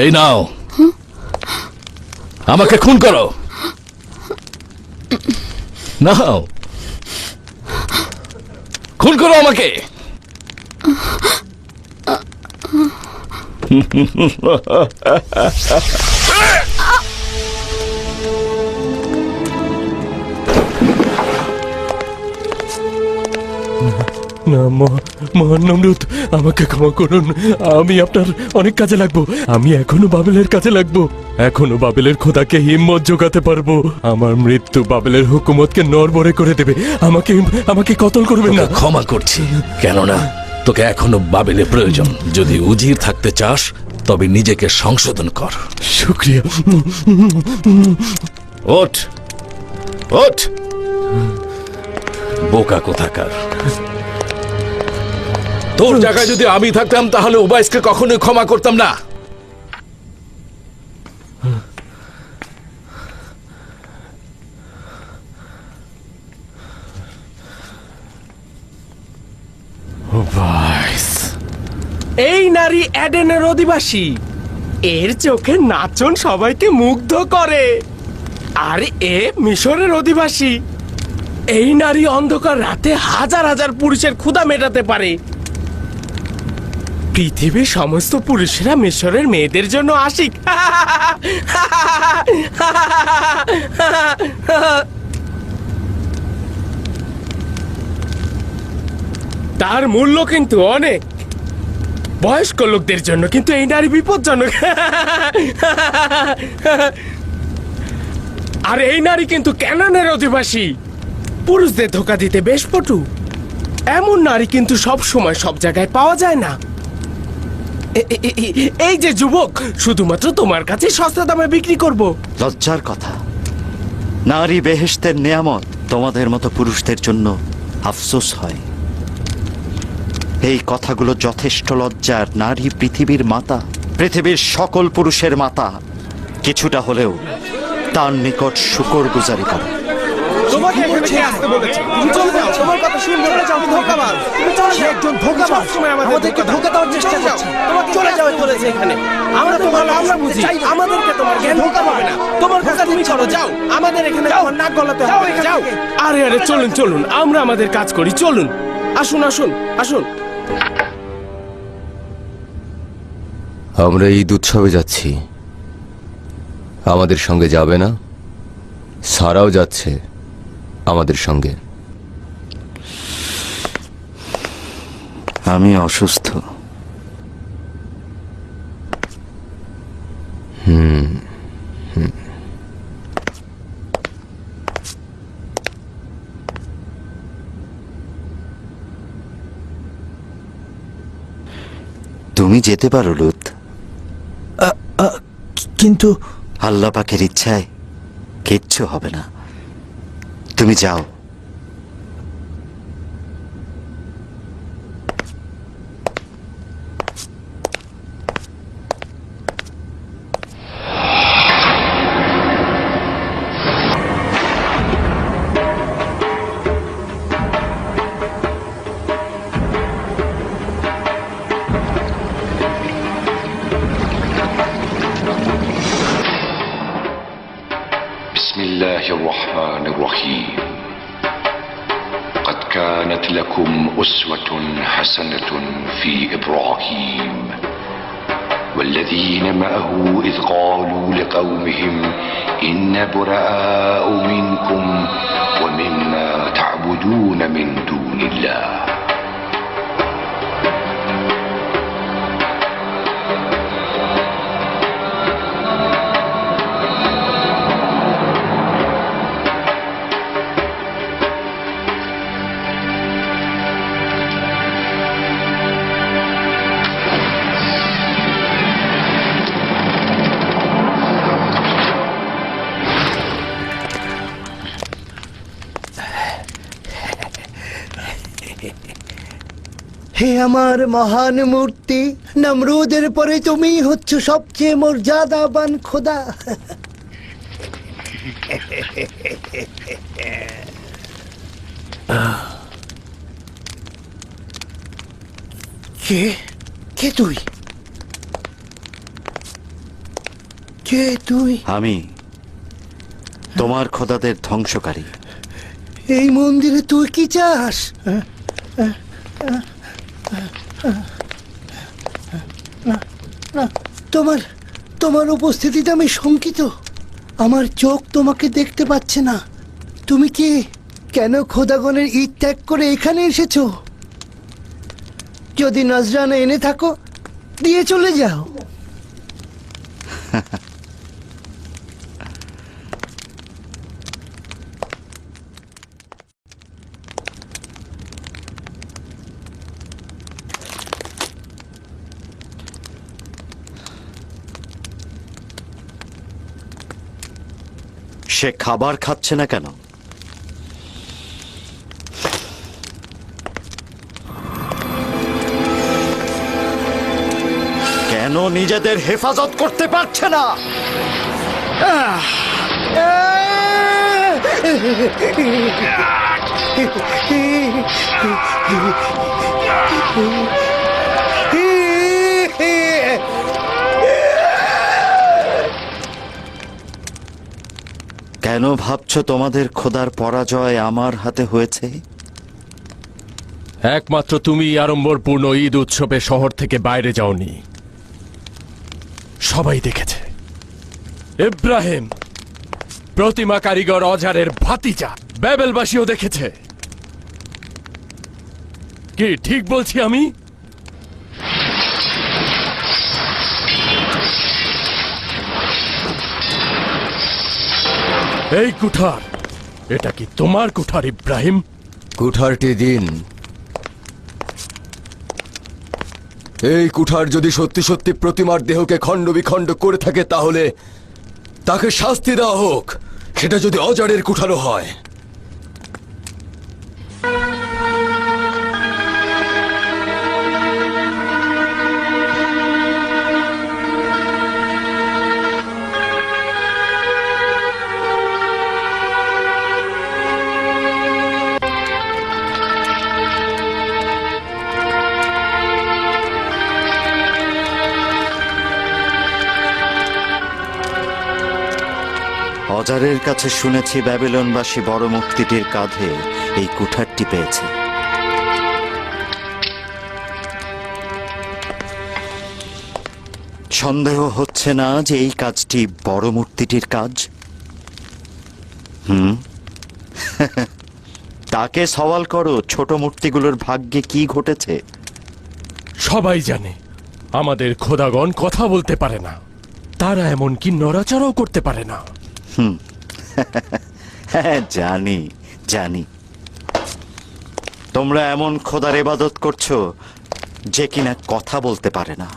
এই নাও, আমাকে খুন করো। নাও, খুন করো আমাকে। না মহান নমরুদ, আমাকে ক্ষমা করুন। আমি আপনার অনেক কাজে লাগবো। আমি এখনো বাবেলের কাজে লাগবো। এখনো বাবেলের খোদাকে হিম্মত জোগাতে পারবো। আমার মৃত্যু বাবেলের হুকুমতকে নড়বড়ে করে দেবে। আমাকে কতল করবেন না। তোকে ক্ষমা করছি, কেননা তোকে এখনো বাবেলে প্রয়োজন। যদি উজির থাকতে চাস তবে নিজেকে সংশোধন কর। শুক্রিয়া। ওঠ ওঠ, বোকা কোথাকার। তোর জায়গায় যদি আমি থাকতাম তাহলে উবাইসকে কখনোই ক্ষমা করতাম না। উবাইস, এই নারী এডেনের অধিবাসী। এর চোখে নাচন সবাইকে মুগ্ধ করে। আর এ মিশরের অধিবাসী। এই নারী অন্ধকার রাতে হাজার হাজার পুরুষের ক্ষুধা মেটাতে পারে। পৃথিবীর সমস্ত পুরুষেরা মিশরের মেয়েদের জন্য আশিক। তার মূল্য কিন্তু অনেক। বয়স্ক লোকদের জন্য কিন্তু এই নারী বিপজ্জনক। আর এই নারী কিন্তু ক্যানানের অধিবাসী। পুরুষদের ধোকা দিতে বেশ পটু। এমন নারী কিন্তু সব সময় সব জায়গায় পাওয়া যায় না। এই যে যুবক, শুধুমাত্র তোমার কাছে সস্তা দামে বিক্রি করব। লজ্জার কথা। নারী বেহেশতের নেয়ামত, তোমাদের মতো পুরুষদের জন্য আফসোস হয়। এই কথাগুলো যথেষ্ট লজ্জার। নারী পৃথিবীর মাতা, পৃথিবীর সকল পুরুষের মাতা। কিছুটা হলেও তার নিকট শুকর গুজারি করো। তোমাকে এখানে আসতে বলেছে। তুমি চলে যাও, তোমার কথা শুনবে না। তুমি ধোঁকাবাজ। তুমি চলে যাও। একজন ধোঁকাবাজ সবসময় আমাদেরকে ধোঁকা দেওয়ার চেষ্টা করছে। তোমাকে চলে যাও বলেছে এখানে। আমরা তোমার আমরা বুঝি। আমাদেরকে তোমার জ্ঞান ধোঁকা পাবে না। তোমার কাজ তুমি করো, যাও। আমাদের এখানে তোমার নাক গলাতে হবে। যাও। আরে আরে চলুন চলুন, আমরা আমাদের কাজ করি। চলুন, আসুন আসুন আসুন। আমরা ঈদ উৎসবে যাচ্ছি, আমাদের সঙ্গে যাবে না? সারাও যাচ্ছে আমাদের সঙ্গে। আমি অসুস্থ। তুমি যেতে পারো লুত, কিন্তু আল্লাহ পাকের ইচ্ছায় কিচ্ছু হবে না। তুমি যাও। بسم الله الرحمن الرحيم. قد كانت لكم أسوة حسنة في إبراهيم والذين معه إذ قالوا لقومهم إنا براء منكم ومما تعبدون من دون الله হে আমার মহান মূর্তি, নমরুদের পরে তুমি হচ্ছ সবচেয়ে মর্যাদাবান খোদা। কে কে তুই? কে তুই? আমি তোমার খোদাদের ধ্বংসকারী। এই মন্দিরে তুই কি চাস? তোমার তোমার উপস্থিতিতে আমি শঙ্কিত। আমার চোখ তোমাকে দেখতে পাচ্ছে না। তুমি কি কেন খোদাগণের ঈদ ত্যাগ করে এখানে এসেছো? যদি নজরানা এনে থাকো দিয়ে চলে যাও। সে খাবার খাচ্ছে না কেন? কেন নিজেদের হেফাজত করতে পারছে না? কেন ভাবছো তোমাদের খোদার পরাজয় আমার হাতে হয়েছে? একমাত্র তুমি আড়ম্বরপূর্ণ ঈদ উৎসবে শহর থেকে বাইরে যাওনি, সবাই দেখেছে। ইব্রাহিম প্রতিমা কারিগর অজারের ভাতিজা, ব্যাবেলবাসীও দেখেছে। কি ঠিক বলছি আমি? এই কুঠার, এটা কি তোমার কুঠার ইব্রাহিম? কুঠারটি দিন। এই কুঠার যদি সত্যি সত্যি প্রতিমার দেহকে খণ্ড বিখণ্ড করে থাকে তাহলে তাকে শাস্তি দেওয়া হোক, সেটা যদি অজারের কুঠারও হয়। অজারের কাছে শুনেছি ব্যাবিলনবাসী বড় মূর্তিটির কাঁধে এই কুঠারটি পেয়েছে। সন্দেহ হচ্ছে না যে এই কাজটি বড় মূর্তিটির কাজ? তাকে সওয়াল করো, ছোট মূর্তিগুলোর ভাগ্যে কি ঘটেছে। সবাই জানে আমাদের খোদাগণ কথা বলতে পারে না, তারা এমনকি নড়াচড়াও করতে পারে না। হ্যাঁ, জানি জানি। তোমরা এমন খোদার ইবাদত করছো যে কিনা কথা বলতে পারে না,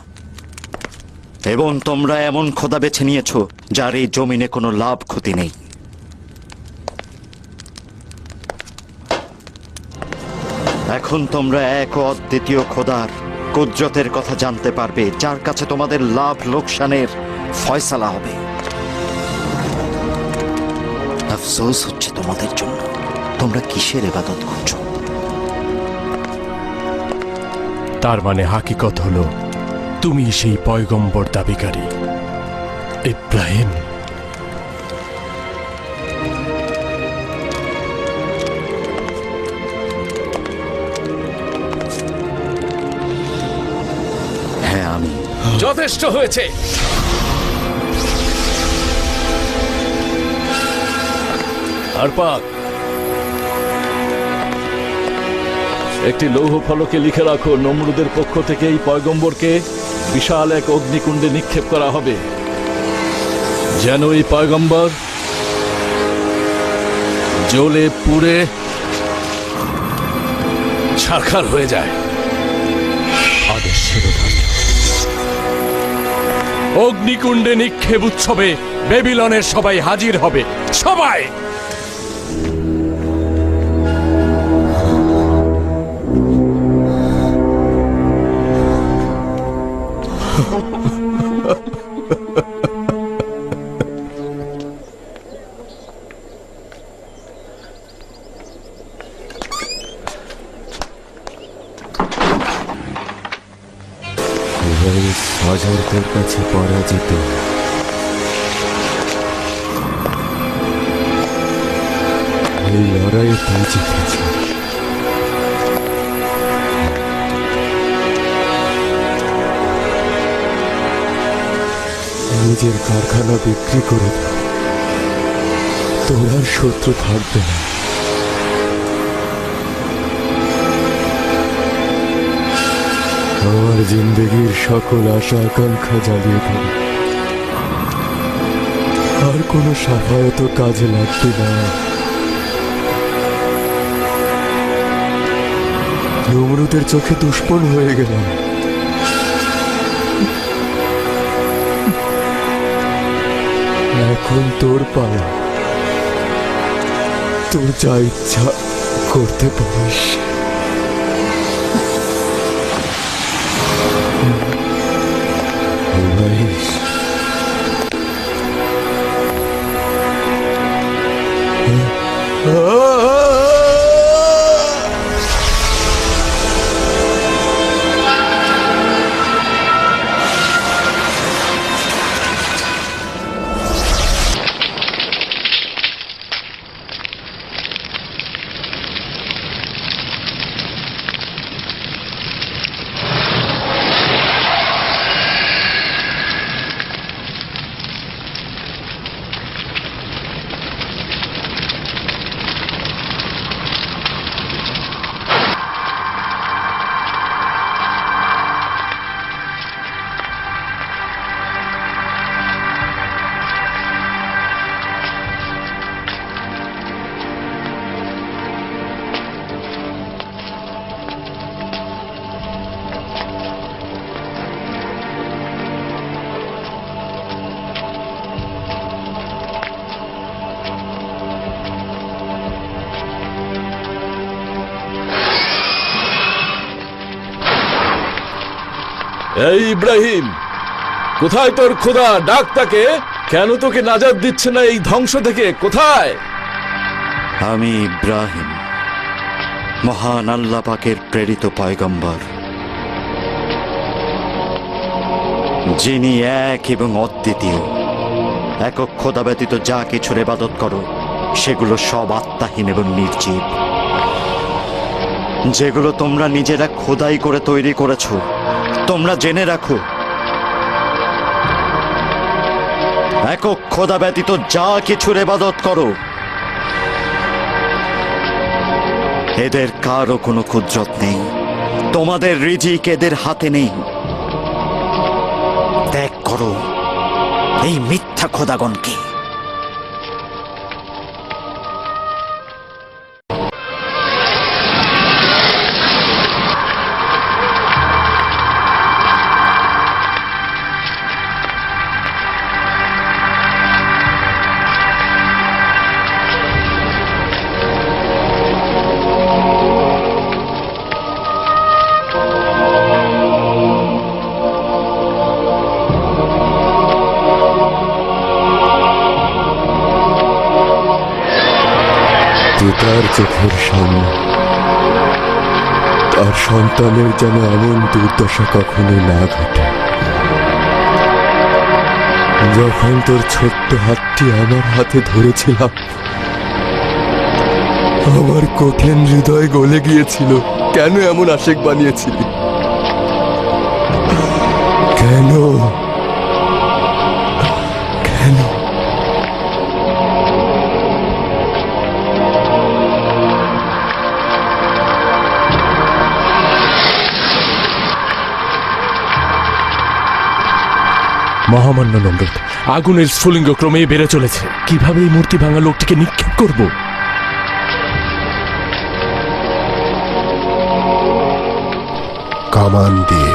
এবং তোমরা এমন খোদা বেছে নিয়েছো যার এই জমিনে কোনো লাভ ক্ষতি নেই। এখন তোমরা এক ও অদ্বিতীয় খোদার কুদরতের কথা জানতে পারবে, যার কাছে তোমাদের লাভ লোকসানের ফয়সালা হবে। আফসোস হচ্ছে তোমাদের জন্য। তোমরা কিসের ইবাদত করছো? তার মানে হাকিকত হলো তুমি সেই পয়গম্বর দাবিকারী ইব্রাহিম। হ্যাঁ, আমি। যথেষ্ট হয়েছে। হারপাক, একটি লৌহ ফলকে লিখে রাখো, নমরুদের পক্ষ থেকে এই পয়গম্বরকে বিশাল এক অগ্নিকুণ্ডে নিক্ষেপ করা হবে, যেন এই পয়গম্বর জ্বলে পুড়ে ছারখার হয়ে যায়। আদেশ শিরোধার্য। অগ্নিকুণ্ডে নিক্ষেপ উৎসবে বেবিলনের সবাই হাজির হবে, সবাই। অজারদের কাছে পরাজিত। এই লড়াইয়ে তুই জিতেছে। নিজের কারখানা বিক্রি করে দাও, তোর আর শত্রু থাকবে না। আমার জিন্দগির সকল আশা আকাঙ্ক্ষা জ্বালিয়ে দেবে। আর কোনো সাফায়ত কাজে লাগবে না। নমরুদের চোখে দুষ্পণ হয়ে গেলাম। এখন তোর পালা, তোর যা ইচ্ছা করতে পারিস। এই ইব্রাহিম, কোথায় তোর খোদা? ডাক তাকে। কেন তোকে নাজাত দিচ্ছে না এই ধ্বংস থেকে? কোথায়? আমি ইব্রাহিম, মহান আল্লাহ পাকের প্রেরিত পয়গম্বর, যিনি এক এবং অদ্বিতীয়। একক খোদা ব্যতীত যা কিছুর ইবাদত করো সেগুলো সব আত্মাহীন এবং নির্জীব। যেগুলো তোমরা নিজেরা খোদাই করে তৈরি করেছো, তোমরা জেনে রাখো, একক খোদা ব্যতীত যা কিছুর ইবাদত করো এদের কারও কোনো কুদরত নেই। তোমাদের রিজিক এদের হাতে নেই। ত্যাগ করো এই মিথ্যা খোদাগণকে। পিতার চোখের সামনে তার সন্তানের যেন এমন দুর্দশা কখনো না ঘটে। যখন তোর ছোট্ট হাতটি আমার হাতে ধরেছিলাম, আমার কঠিন হৃদয় গলে গিয়েছিল। কেন এমন আশেক বানিয়েছিলি? কেন কেন? মহামান্য নমরুদ, আগুনের স্ফুলিঙ্গ ক্রমেই বেড়ে চলেছে। কিভাবে এই মূর্তি ভাঙা লোকটিকে নিক্ষেপ করব? কামান দিয়ে।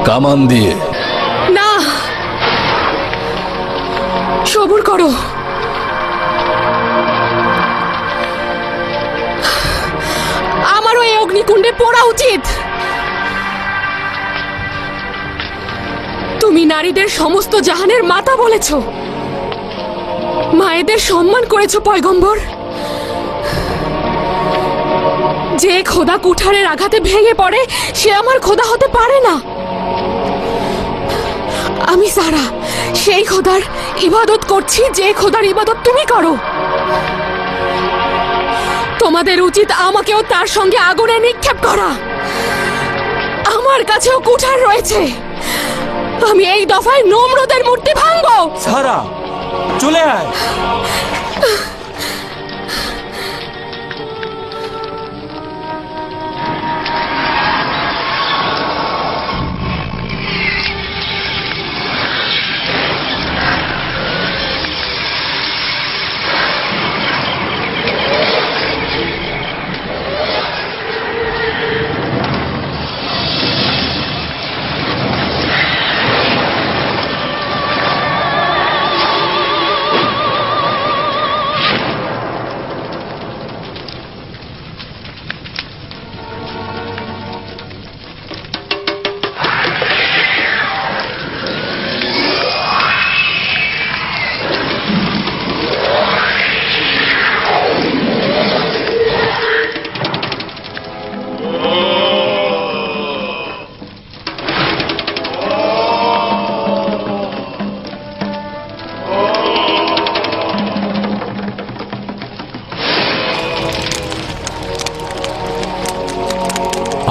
কামান দিয়ে? না, সবুর করো। আমারও এই অগ্নিকুণ্ডে পড়া উচিত। তুমি নারীদের সমস্ত জাহানের মাতা বলেছ, মায়েদের সম্মান করেছ পয়গম্বর। যে খোদা কুঠারের আঘাতে ভেঙে পড়ে সে আমার খোদা হতে পারে না। আমি সারা সেই খোদার ইবাদত করছি যে খোদার ইবাদত তুমি করো। তোমাদের উচিত আমাকেও তার সঙ্গে আগুনে নিক্ষেপ করা। আমার কাছেও কুঠার রয়েছে। আমি এই দফায় নমরুদের মূর্তি ভাঙবো। সারা, চলে আয়।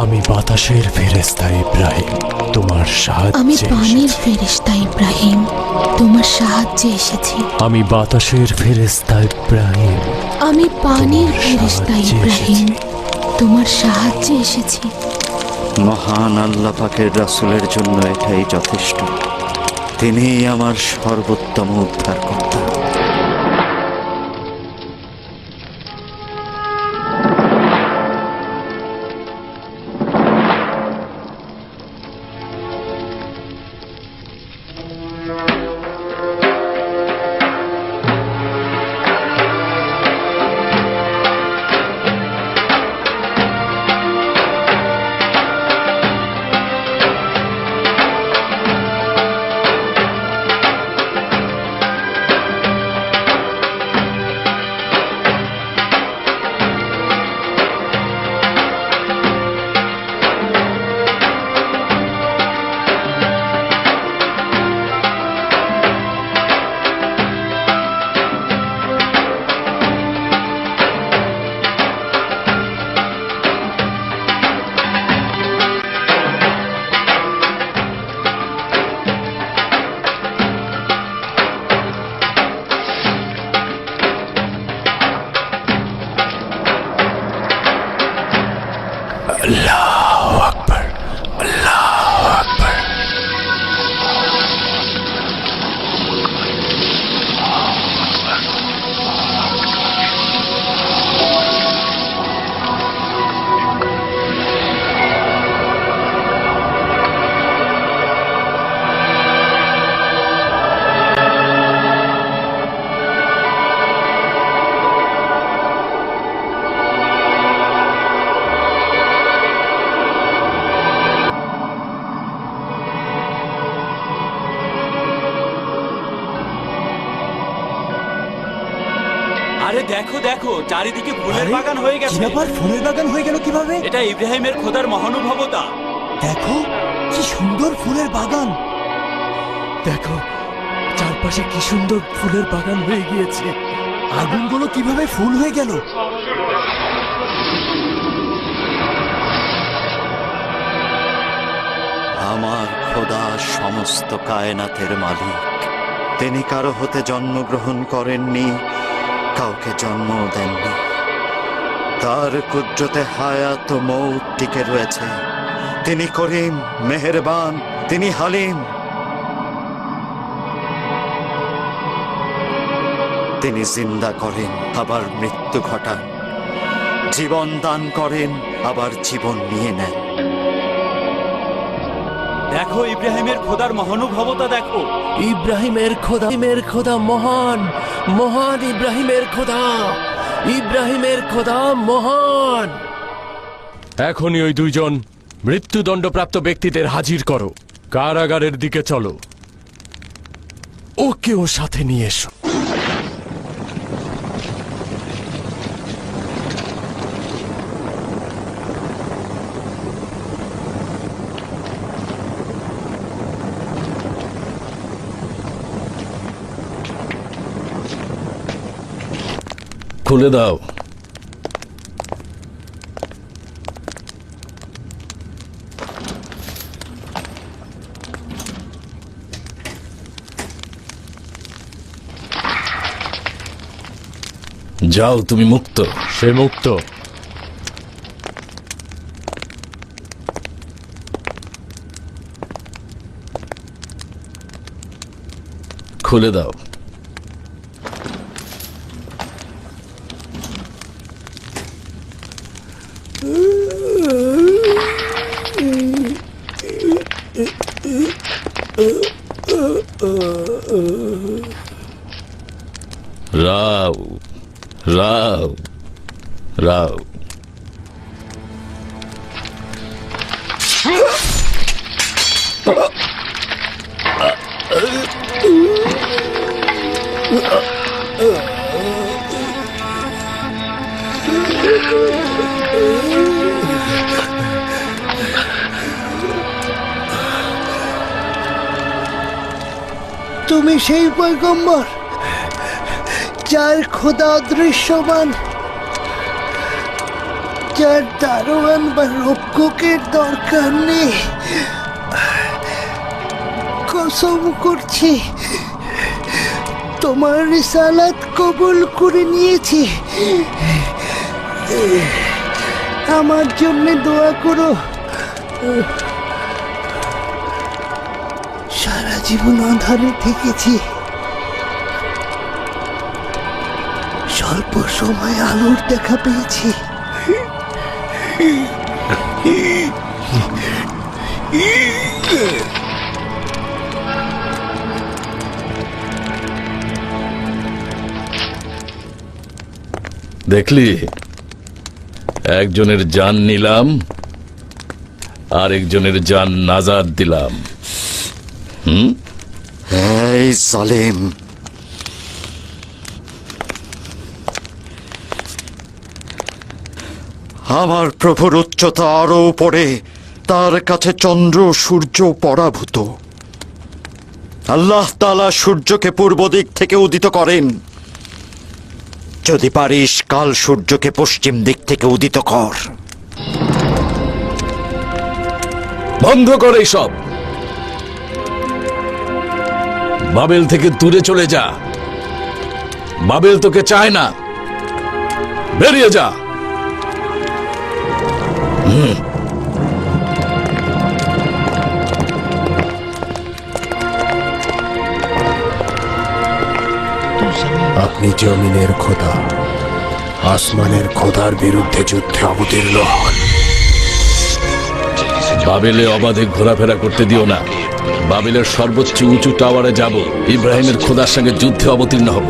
আমি বাতাসের ফেরেশতা ইব্রাহিম, তোমার আমি সাহায্যে পানির এসেছি। ফেরেশতা ইব্রাহিম, তোমার সাহায্যে এসেছি। আমি বাতাসের ফেরেশতা ইব্রাহিম, আমি পানির তোমার ফেরেশতা সাহায্যে ইব্রাহিম, এসেছি। তোমার সাহায্যে এসেছি। মহান আল্লাহ পাকের রাসূলের জন্য এটাই যথেষ্ট। তিনিই আমার সর্বোত্তম উদ্ধারকর্তা। আল্লাহু আকবার, আল্লাহু আকবার। আরে দেখো দেখো, চারিদিকে ফুলের বাগান হয়ে গেছে। ব্যাপার, ফুলের বাগান হয়ে গেল কিভাবে? এটা ইব্রাহিমের খোদার মহানুভবতা। দেখো কি সুন্দর ফুলের বাগান। দেখো চারপাশে কি সুন্দর ফুলের বাগান হয়ে গিয়েছে। আগুনগুলো কিভাবে ফুল হয়ে গেল? আমার খোদা সমস্ত কায়নাতের মালিক। তিনি কারো হতে জন্মগ্রহণ করেননি, কাউকে জন্ম দেননি। তার কুদরতে হায়াত ও মৌত টিকে রয়েছে। তিনি করিম, মেহেরবান, তিনি হালিম। তিনি জিন্দা করেন, আবার মৃত্যু ঘটান। জীবন দান করেন, আবার জীবন নিয়ে নেন। দেখো ইব্রাহিমের খোদার মহানুভবতা দেখো। ইব্রাহিমের খোদা মহান, মহান ইব্রাহিমের খোদা, ইব্রাহিমের খোদা মহান। এখনই ওই দুইজন মৃত্যুদণ্ডপ্রাপ্ত ব্যক্তিদের হাজির করো, কারাগারের দিকে চলো, ওকেও সাথে নিয়ে এসো। খুলে দাও। যাও, তুমি মুক্ত। সে মুক্ত। খুলে দাও। রাও, রাও, রাও। তুমি সেই পয়গম্বর যার খোদা অদৃশ্যমান, দরজার দারোয়ান বা রক্ষকের দরকার নেই। কসম করছি তোমার রিসালাত কবুল করে নিয়েছি। আমার জন্য দোয়া করো। সারা জীবন আঁধারে থেকেছি, স্বল্প সময় আলোর দেখা পেয়েছি। দেখলি, একজনের জান নিলাম আর একজনের জান নাজাদ দিলাম। এই জালেম, আমার প্রভুর উচ্চতা আরো উপরে, তার কাছে চন্দ্র সূর্য পরাভূত। আল্লাহ তাআলা সূর্যকে পূর্ব দিক থেকে উদিত করেন। যদি পারিস কাল সূর্যকে পশ্চিম দিক থেকে উদিত কর। বন্ধ কর সব। বাবেল থেকে দূরে চলে যা। বাবেল তোকে চায় না, বেরিয়ে যা। আপনি জমিনের খোদা, আসমানের খোদার বিরুদ্ধে যুদ্ধে অবতীর্ণ হন। বাবেলে অবাধে ঘোরাফেরা করতে দিও না। বাবেলের সর্বোচ্চ উঁচু টাওয়ারে যাব, ইব্রাহিমের খোদার সঙ্গে যুদ্ধে অবতীর্ণ হব।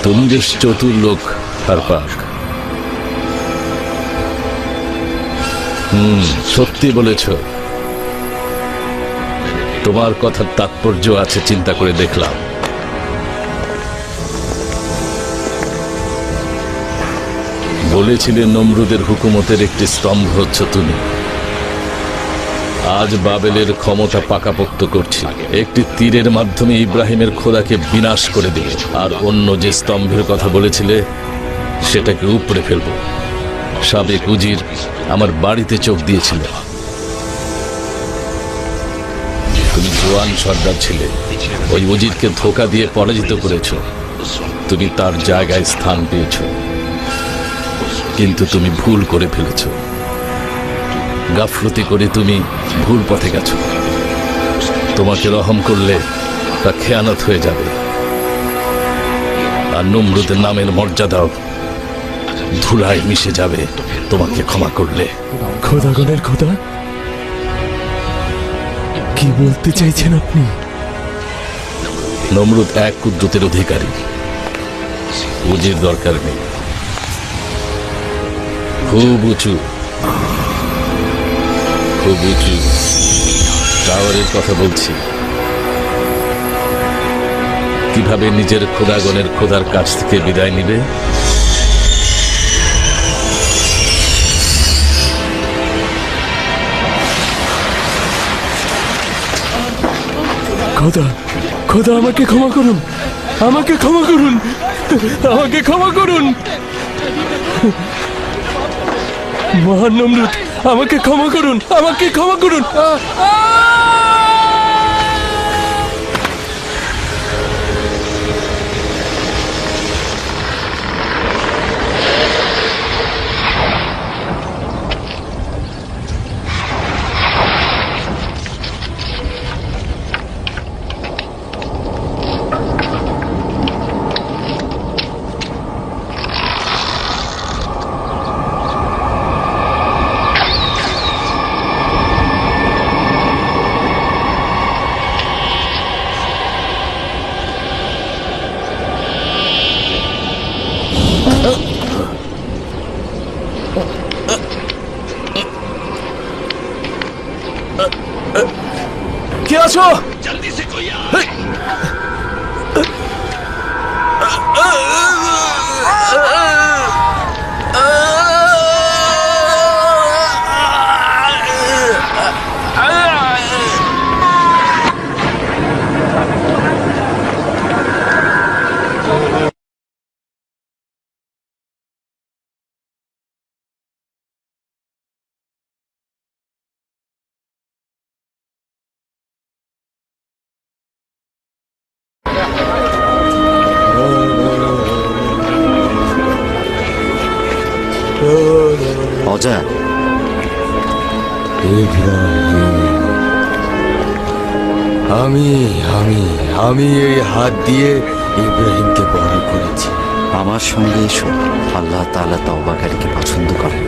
তুমি বেশ চতুর লোক হারপাক। সত্যি বলেছ। তোমার কথার তাৎপর্য আছে চিন্তা করে দেখলাম। বলেছিলে নমরুদের হুকুমতের একটি স্তম্ভ হচ্ছে তুমি। আজ বাবেলের ক্ষমতা পাকাপোক্ত করছি। একটি তীরের মাধ্যমে ইব্রাহিমের খোদাকে বিনাশ করে দিবে, আর অন্য যে স্তম্ভের কথা বলেছিলে সেটাকে উপড়ে ফেলব। সাবেক উজির আমার বাড়িতে চোখ দিয়েছিল। তুমি জোয়ান সর্দার ছিলে, ওই উজিরকে ধোঁকা দিয়ে পরাজিত করেছ। তুমি তার জায়গায় স্থান পেয়েছ, কিন্তু তুমি ভুল করে ফেলেছ। গাফলতি করে তুমি ভুল পথে গেছ। তোমাকে রহম করলে তা খেয়ানত হয়ে যাবে, আর নমরুদের নামের মর্যাদাও ধুলায় মিশে যাবে তোমাকে ক্ষমা করলে। খোদাগণের খোদা, কি বলতে চাইছেন আপনি? নমরুদ এক কুদরতের অধিকারী, উজির দরকার নেই। খুব উঁচু, খুব উঁচু টাওয়ারের কথা বলছি। কিভাবে নিজের খোদাগণের খোদার কাছ থেকে বিদায় নিবে? খোদা, খোদা আমাকে ক্ষমা করুন, আমাকে ক্ষমা করুন, আমাকে ক্ষমা করুন। মহান নমরুদ, আমাকে ক্ষমা করুন, আমাকে ক্ষমা করুন। কে আছো? অজার, আমি আমি আমি এই হাত দিয়ে ইব্রাহিমকে বড় করেছি। আমার সঙ্গে এসো। আল্লাহ তাআলা তওবাকারীকে পছন্দ করেন।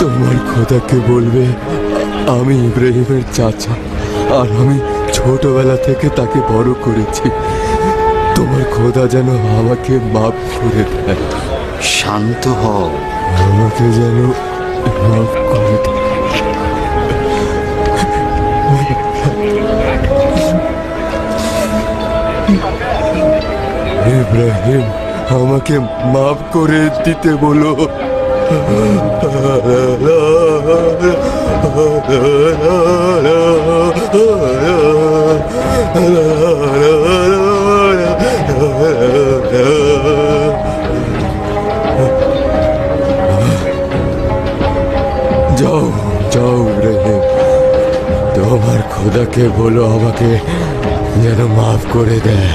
তোমার খোদাকে বলবে আমি ইব্রাহিমের চাচা, আর আমি ছোটবেলা থেকে তাকে বড় করেছি। তোমার খোদা যেন আমাকে মাফ করে দেয়। শান্ত হও। আমাকে যেন মাফ করে দেয়। ইব্রাহিম, আমাকে মাফ করে দিতে বলো। যাও যাও ইব্রাহিম, তোমার খোদাকে বলো আমাকে যেন মাফ করে দেয়।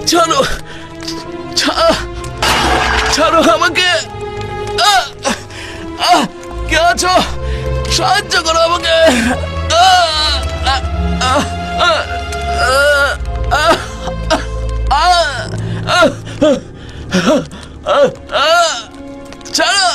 ছাড়ো, ছাড়ো আমাকে। কে আছো? সাহায্য করো আমাকে। ছাড়ো।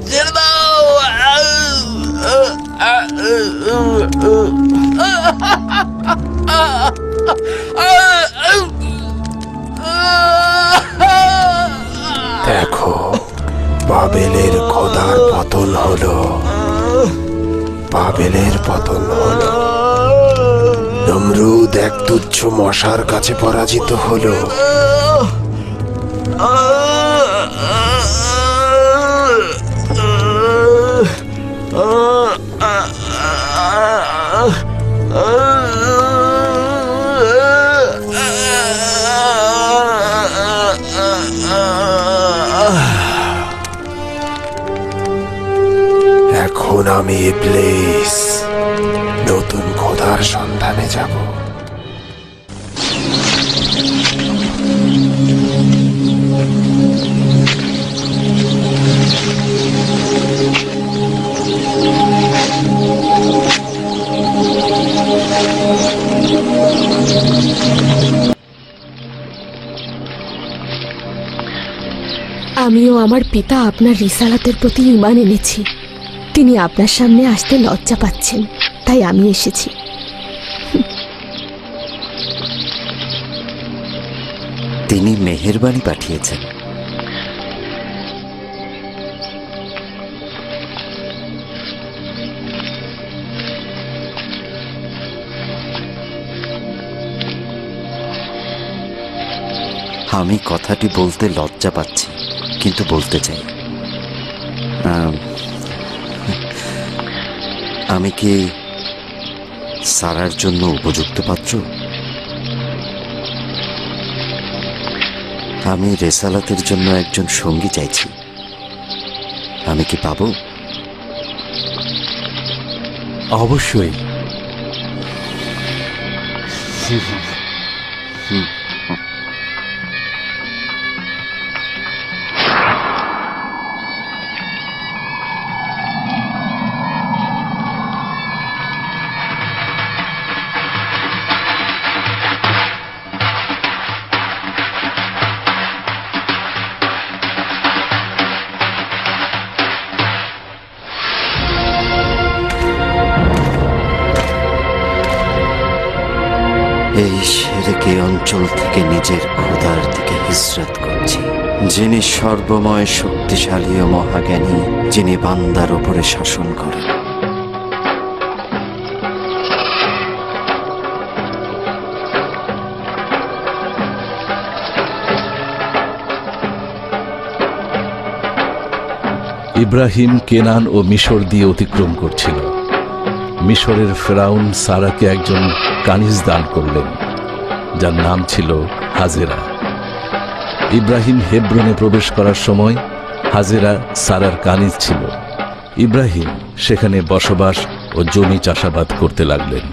ছেড়ে দাও। দেখো, বাবেলের খোদার পতন হলো। বাবেলের পতন হলো। নমরুদ এক তুচ্ছ মশার কাছে পরাজিত হলো। এখন আমি ইবলিস নতুন খোদার সন্ধানে যাব। আমিও আমার পিতা আপনার রিসালাতের প্রতি ঈমান এনেছি। তিনি আপনার সামনে আসতে লজ্জা পাচ্ছেন, তাই আমি এসেছি। তিনি মেহেরবানি পাঠিয়েছেন। আমি কথাটি বলতে লজ্জা পাচ্ছি, কিন্তু বলতে চাই। আমি কি সারার জন্য উপযুক্ত পাত্র? আমি রেসালাতের জন্য একজন সঙ্গী চাইছি। আমি কি পাবো? অবশ্যই। এই সেরেকে অঞ্চল থেকে নিজের খোদার দিকে হিজরত করছি, যিনি সর্বময় শক্তিশালী ও মহাজ্ঞানী, যিনি বান্দার উপরে শাসন করেন। ইব্রাহিম কেনান ও মিশর দিয়ে অতিক্রম করছিল। মিশরের ফেরাউন সারাকে একজন কানিজ দান করলেন, যার নাম ছিল হাজেরা। ইব্রাহিম হেব্রনে প্রবেশ করার সময় হাজেরা সারার কানিজ ছিল। ইব্রাহিম সেখানে বসবাস ও জমি চাষাবাদ করতে লাগলেন।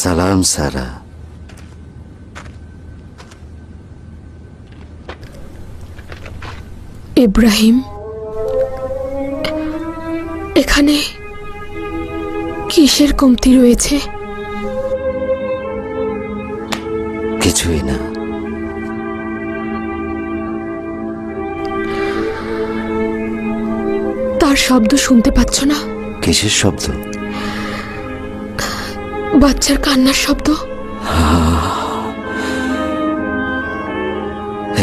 সালাম সারা। ইব্রাহিম, এখানে কিসের কমতি রয়েছে? কিছুই না। তার শব্দ শুনতে পাচ্ছ না? কিসের শব্দ? বাচ্চার কান্নার শব্দ।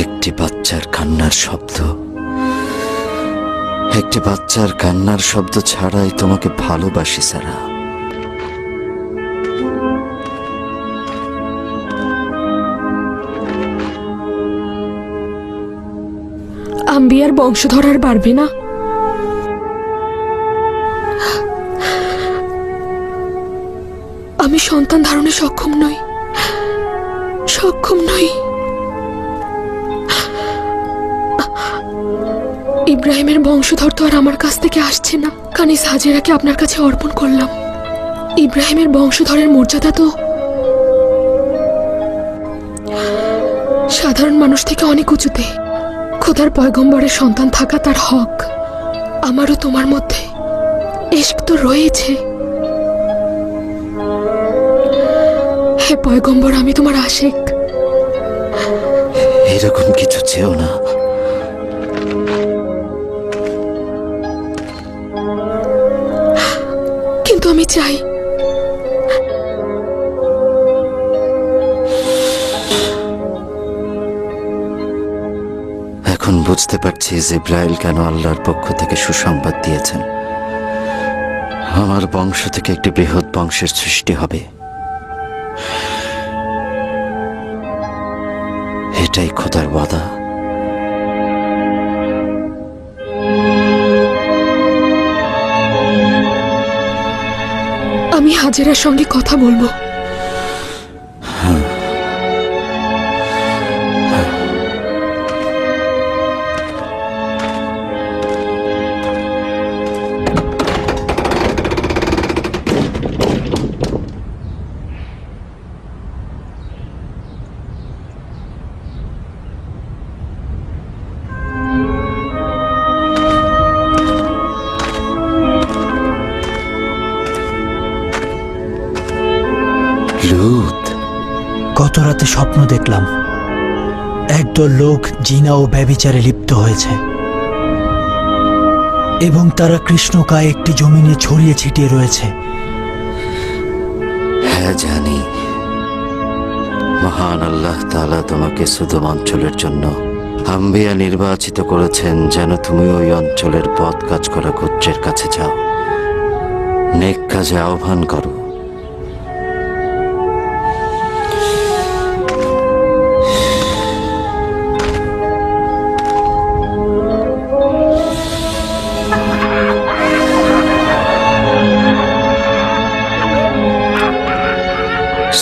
একটি বাচ্চার কান্নার শব্দ। একটি বাচ্চার কান্নার শব্দ ছাড়াই তোমাকে ভালোবাসি সারা। আম্বিয়ার বংশধর আর বাড়বে না? আমি সন্তান ধারণে সক্ষম নই। ইব্রাহিমের বংশধর তো আর আমার কাছ থেকে আসছে না। কানিজ হাজেরাকে আপনার কাছে অর্পণ করলাম। ইব্রাহিমের বংশধরের মর্যাদা তো সাধারণ মানুষ থেকে অনেক উঁচুতে। খোদার পয়গম্বরের সন্তান থাকা তার হক। আমারও তোমার মধ্যে ইশক তো রয়েছে। হে পয়গম্বর, আমি তোমার আশিক। এরকম কিছু চেও না। কিন্তু আমি চাই। বুঝতে পারছি জিব্রাইল কেন আল্লাহর পক্ষ থেকে সুসংবাদ দিয়েছেন। আমার বংশ থেকে একটি বৃহৎ বংশের সৃষ্টি হবে। এটাই খোদার ওয়াদা। আমি হাজেরার সঙ্গে কথা বলবো। লূত, গত রাতে স্বপ্ন দেখলাম একদল লোক জিনা ও ব্যভিচারে লিপ্ত হয়েছে এবং তারা কৃষ্ণকায় একটি জমিনে ছড়িয়ে ছিটিয়ে রয়েছে। হ্যাঁ জানি। মহান আল্লাহ তাআলা তোমাকে সুদম অঞ্চলের জন্য আম্বিয়া নির্বাচিত করেছেন যেন তুমি ওই অঞ্চলের বদ কাজ করা গোত্রের কাছে যাও, নেক কাজে আহ্বান করো।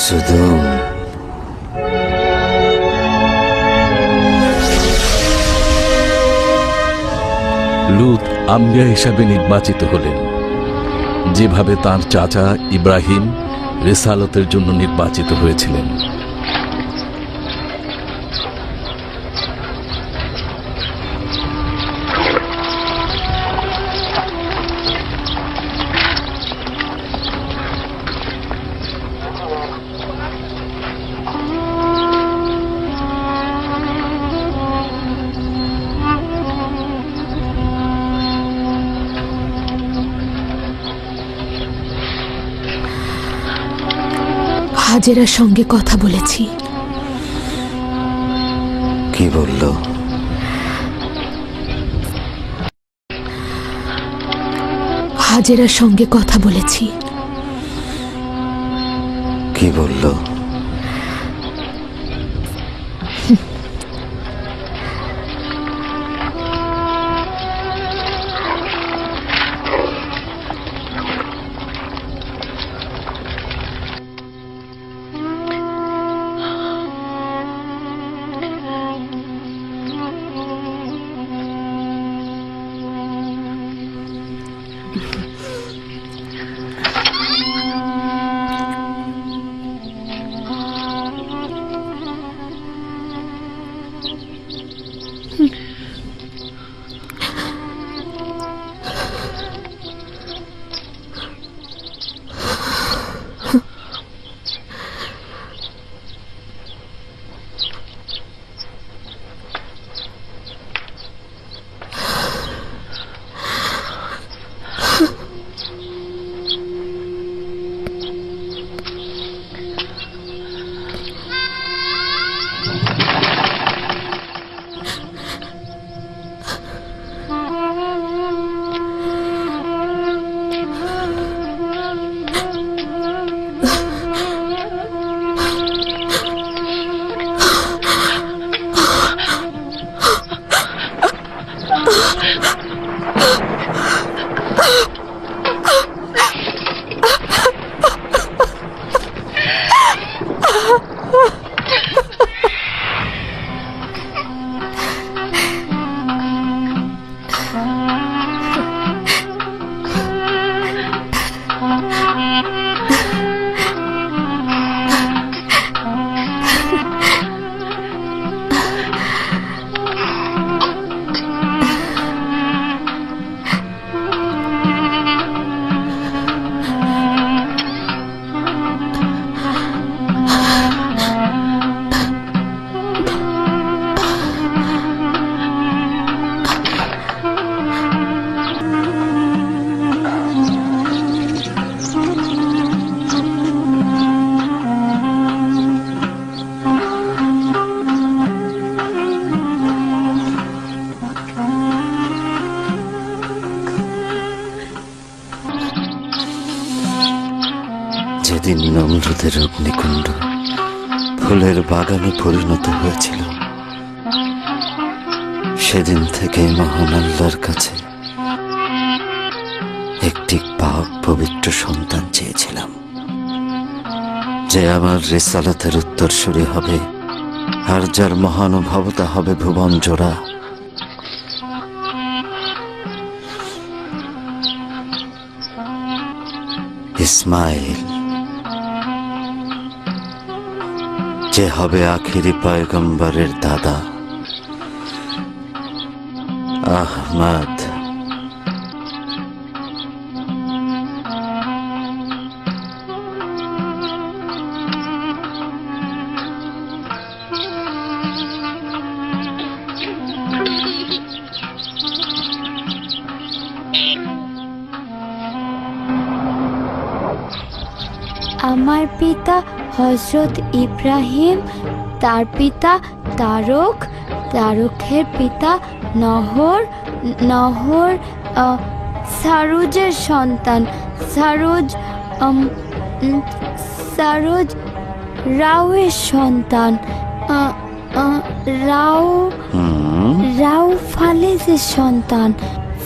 সুদম, লূত আম্বিয়া হিসাবে নির্বাচিত হলেন, যেভাবে তার চাচা ইব্রাহিম রিসালতের জন্য নির্বাচিত হয়েছিলেন। হাজেরার সঙ্গে কথা বলেছি। কি বলল? হাজেরার সঙ্গে কথা বলেছি। কি বলল? নমরুদের অগ্নিকুণ্ড ফুলের বাগানে পরিণত হয়েছিল। সেদিন থেকে মহান আল্লাহর কাছে একটি পাক পবিত্র সন্তান চেয়েছিলাম, যে আমার রিসালাতের উত্তরসূরি হবে আর যার মহানুভবতা হবে ভুবন জোড়া। ইসমাইল, যে হবে আখিরি পয়গম্বরের দাদা। আহমদ, আমার পিতা হযরত ইব্রাহিম, তার পিতা তারক, তারকের পিতা নহর, নহর সারুজের সন্তান, সারুজ সারুজ রাওয়ের সন্তান, রাও রাও ফালেজের সন্তান,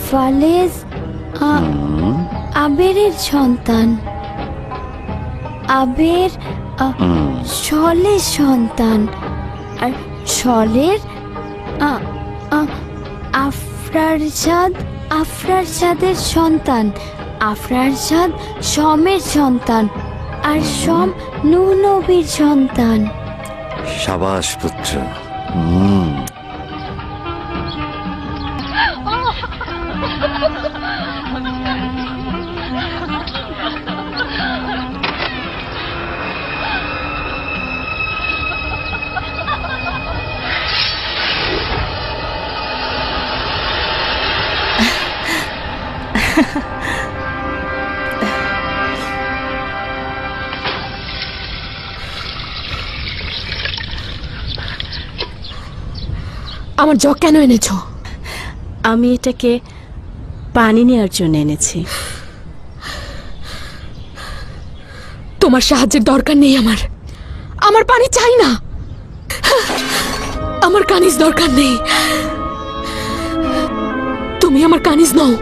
ফালেজ আবেরের সন্তান, আবের শলের সন্তান, আর শলের আফরারজাদ, আফরারজাদের সন্তান, আফরারজাদ শমের সন্তান, আর শম নূহ নবীর সন্তান। সাবাস পুত্র। আমার জগ কেন এনেছো? আমি এটাকে পানি নেওয়ার জন্য এনেছি। তোমার সাহায্যের দরকার নেই আমার, আমার পানি চাই না, আমার কানিজ দরকার নেই। তুমি আমার কানিজ নও,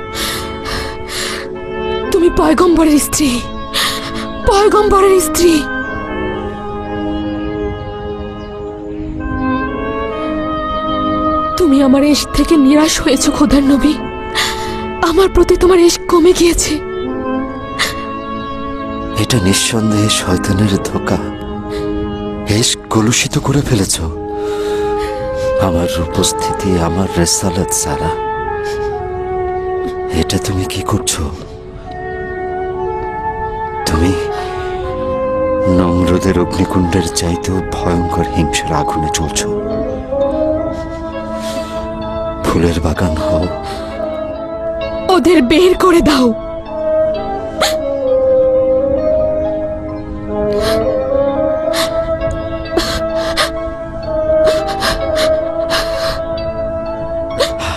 তুমি পয়গম্বরের স্ত্রী, পয়গম্বরের স্ত্রী। তুমি আমার ইশক থেকে নিরাশ হয়েছো খোদার নবী, আমার প্রতি তোমার ইশক কমে গিয়েছে। এটা নিঃসন্দেহে শয়তানের ধোঁকা। ইশক কলুষিত করে ফেলেছ আমার উপস্থিতি, আমার রেসালাত সারা। এটা তুমি কি করছো? তুমি নমরুদের অগ্নিকুণ্ডের চাইতেও ভয়ঙ্কর হিংসার আগুনে চলছ। ফুলের বাগান হও, ওদের বের করে দাও।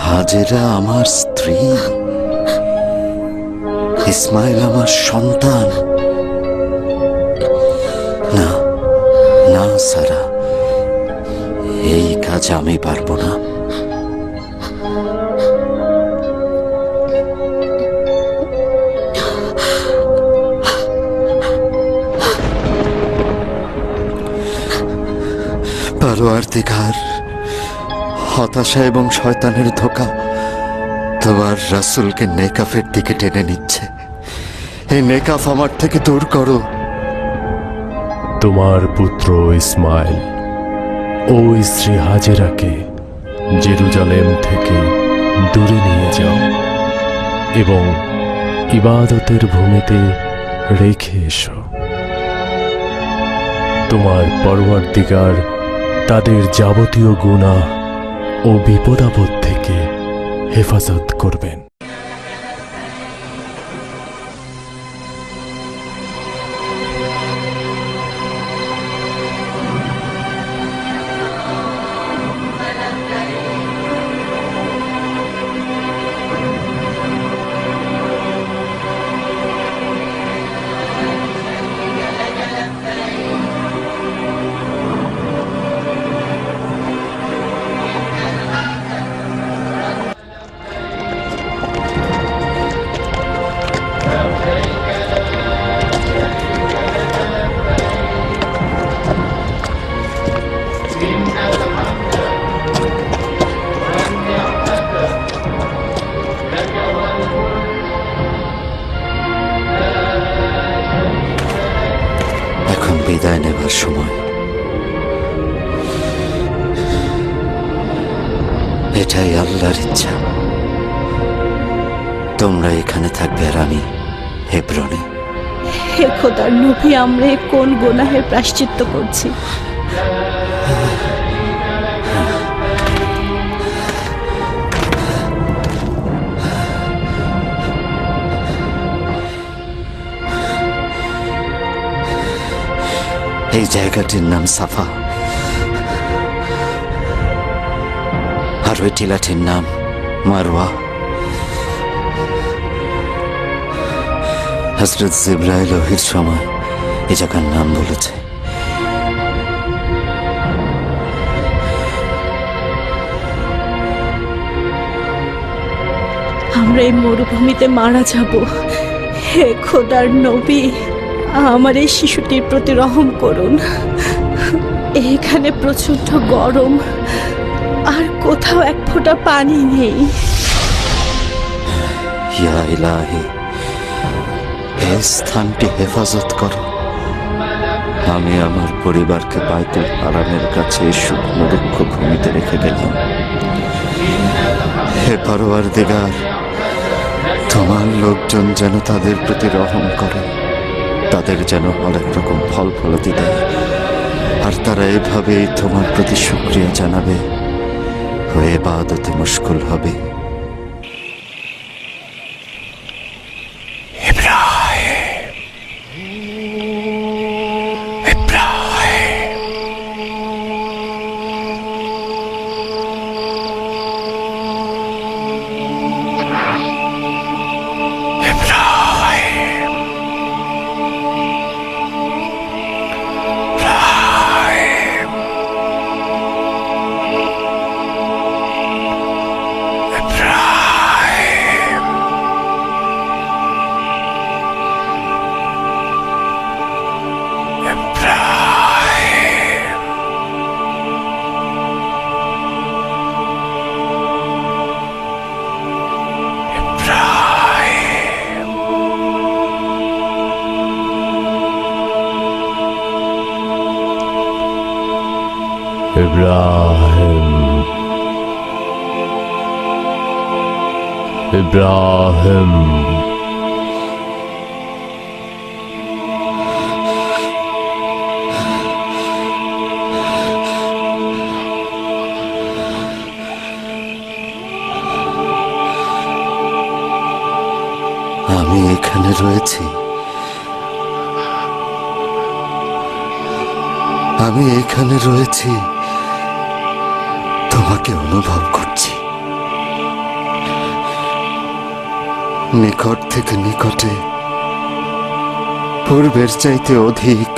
হাজেরা আমার স্ত্রী, ইসমাইল আমার সন্তান। না না সারা, এই কাজ আমি পারবো না। পরওয়ারদিগার, হতাশা এবং শয়তানের ধোঁকা তোমার রাসূলকে নেকাফের দিকে টেনে নিচ্ছে। এই নেকাফ আমার থেকে দূর করো। তোমার পুত্র ইসমাইল ও স্ত্রী হাজেরাকে জেরুজালেম থেকে দূরে নিয়ে যাও এবং ইবাদতের ভূমিতে রেখে এসো। তোমার পরওয়ারদিগার তাদের যাবতীয় গুনাহ ও বিপদাপদ থেকে হেফাজত করবেন। সময়। এটাই আল্লাহর ইচ্ছা। তোমরা এখানে থাকবে আর আমি হেব্রনে। হে খোদার নবী, আমরা এ কোন গুনাহের প্রায়শ্চিত্ত করছি? এই জায়গাটির নাম সাফা, আর ওই টিলাটির নাম মারওয়া। হযরত জিবরাইল ওহীর সময় এই জায়গার নাম বলেছে। আমরা এই মরুভূমিতে মারা যাব। হে খোদার নবী, আমার এই শিশুটির প্রতি রহম করুন। এখানে প্রচন্ড গরম, আর কোথাও এক ফোঁটা পানি নেই। ইয়া ইলাহি, এই স্থানটি হেফাজত করো। আমি আমার পরিবারকে বাইতুল হারামের কাছে এই শুকনো রুক্ষ ভূমিতে রেখে গেলাম। হে পরওয়ারদিগার, তোমার লোকজন যেন তাদের প্রতি রহম করে, তাদের যেন হরেক রকম ফল ফলাদি দেয়, আর তারা এভাবেই তোমার প্রতি শুকরিয়া জানাবে, হয়ে ইবাদতে মশগুল হবে। ইব্রাহিম, ইব্রাহিম, আমি এখানে রয়েছি, আমি এখানে রয়েছি, তোমাকে অনুভব করছি। নিকট থেকে নিকটে, পূর্বের চাইতে অধিক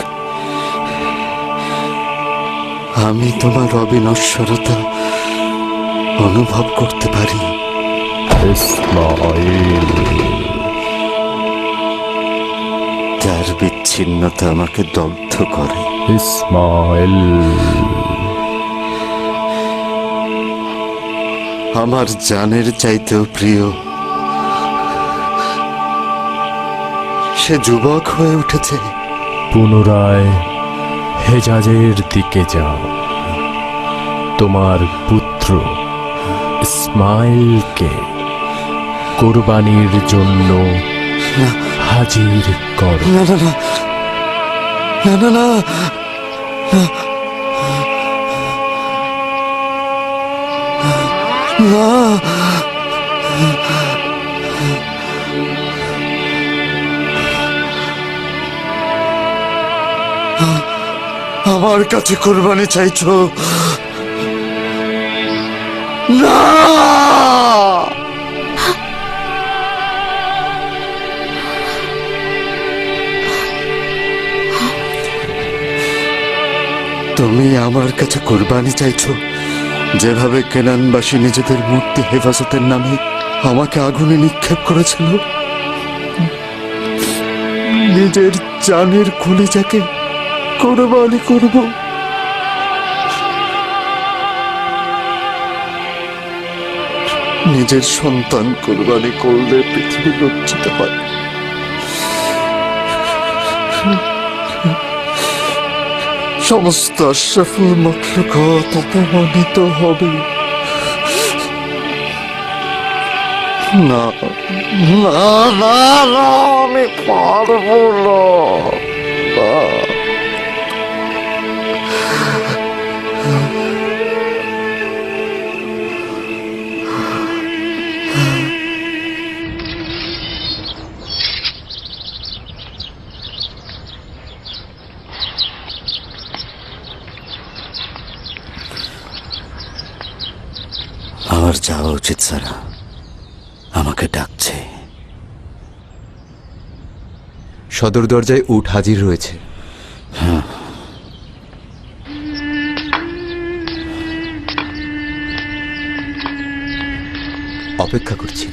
আমি তোমার অবিনশ্বরতা অনুভব করতে পারি। ইসমাঈল, যার বিচ্ছিন্নতা আমাকে দগ্ধ করে। ইসমাঈল, আমার জানের চাইতেও প্রিয়। সে যুবক হয়ে উঠেছে। পুনরায় হেজাজের দিকে যাও, তোমার পুত্র ইসমাইলকে কোরবানির জন্য হাজির করো। না না না না না না, না, আমার কাছে কোরবানি চাইছো? না, তুমি আমার কাছে কোরবানি চাইছো যেভাবে কেনানবাসী নিজেদের মূর্তি হেফাজতের নামে আমাকে আগুনে নিক্ষেপ করেছিল। নিজের জানের কলিজাকে কোরবানি করব। নিজের সন্তান কোরবানি করলে পৃথিবী লজ্জিত হয়। সমস্ত আশরাফুল মাখলুকাত অপমানিত হবে। না না না না, আমি পারবো না। আমার যাওয়া উচিত সারা, আমাকে ডাকছে। সদর দরজায় উট হাজির রয়েছে। অপেক্ষা করছি।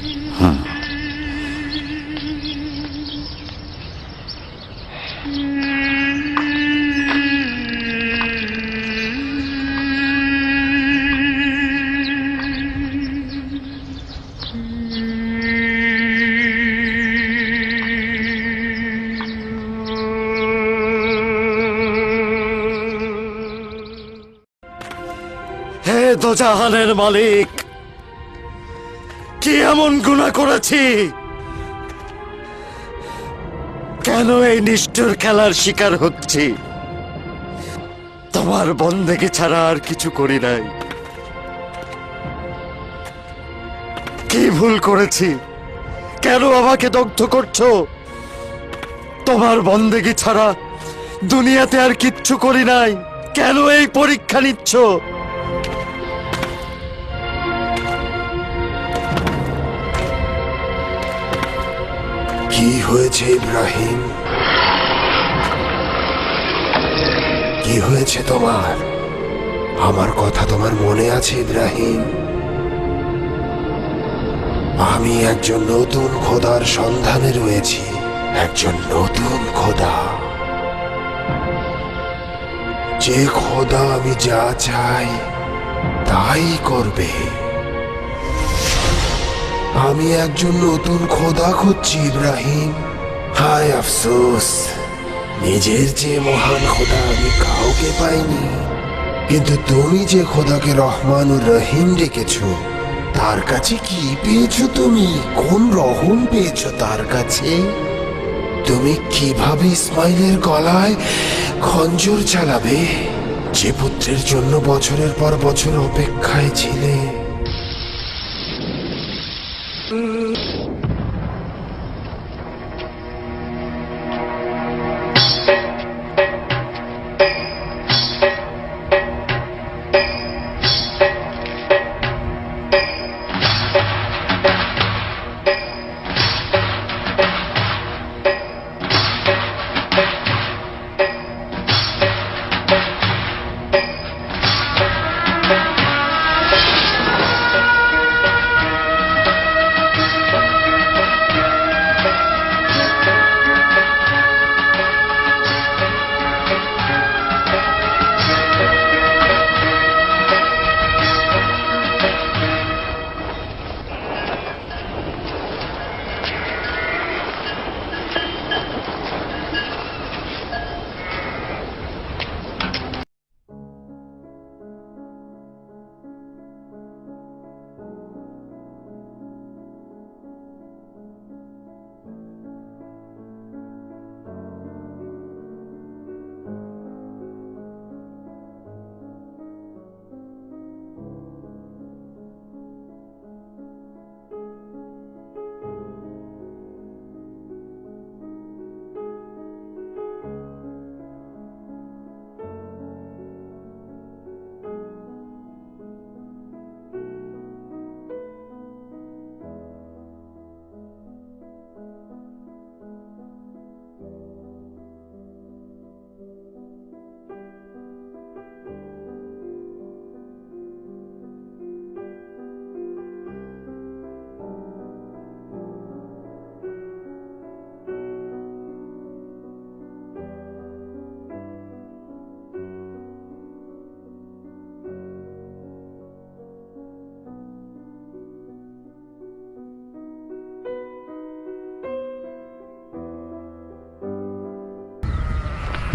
হে দোজাহানের মালিক, কি এমন গুনাহ করেছি? কেন এই নিষ্ঠুর খেলার শিকার হচ্ছি? তোমার বন্দেগী ছাড়া আর কিছু করি নাই। কি ভুল করেছি? কেন আমাকে দগ্ধ করছো? তোমার বন্দেগী ছাড়া দুনিয়াতে আর কিচ্ছু করি নাই। কেন এই পরীক্ষা নিচ্ছ? কি হয়েছে ইব্রাহিম? কি হয়েছে তোমার? আমার কথা তোমার মনে আছে ইব্রাহিম? আমি একজন নতুন খোদার সন্ধানে রয়েছি, একজন নতুন খোদা। যে খোদা আমি যা চাই তাই করবে। আমি একজন নতুন খোদা খুঁজছি ইব্রাহিম। হায় আফসোস, নিজের যে মহান খোদা আমি কাউকে পাইনি। কিন্তু তুমি যে খোদাকে রহমানুর রহিম ডেকেছো, তার কাছে কি পেয়েছো? তুমি কোন রহম পেয়েছো তার কাছে? তুমি কিভাবে ইসমাইলের গলায় খঞ্জর চালাবে, যে পুত্রের জন্য বছরের পর বছর অপেক্ষায় ছিলে?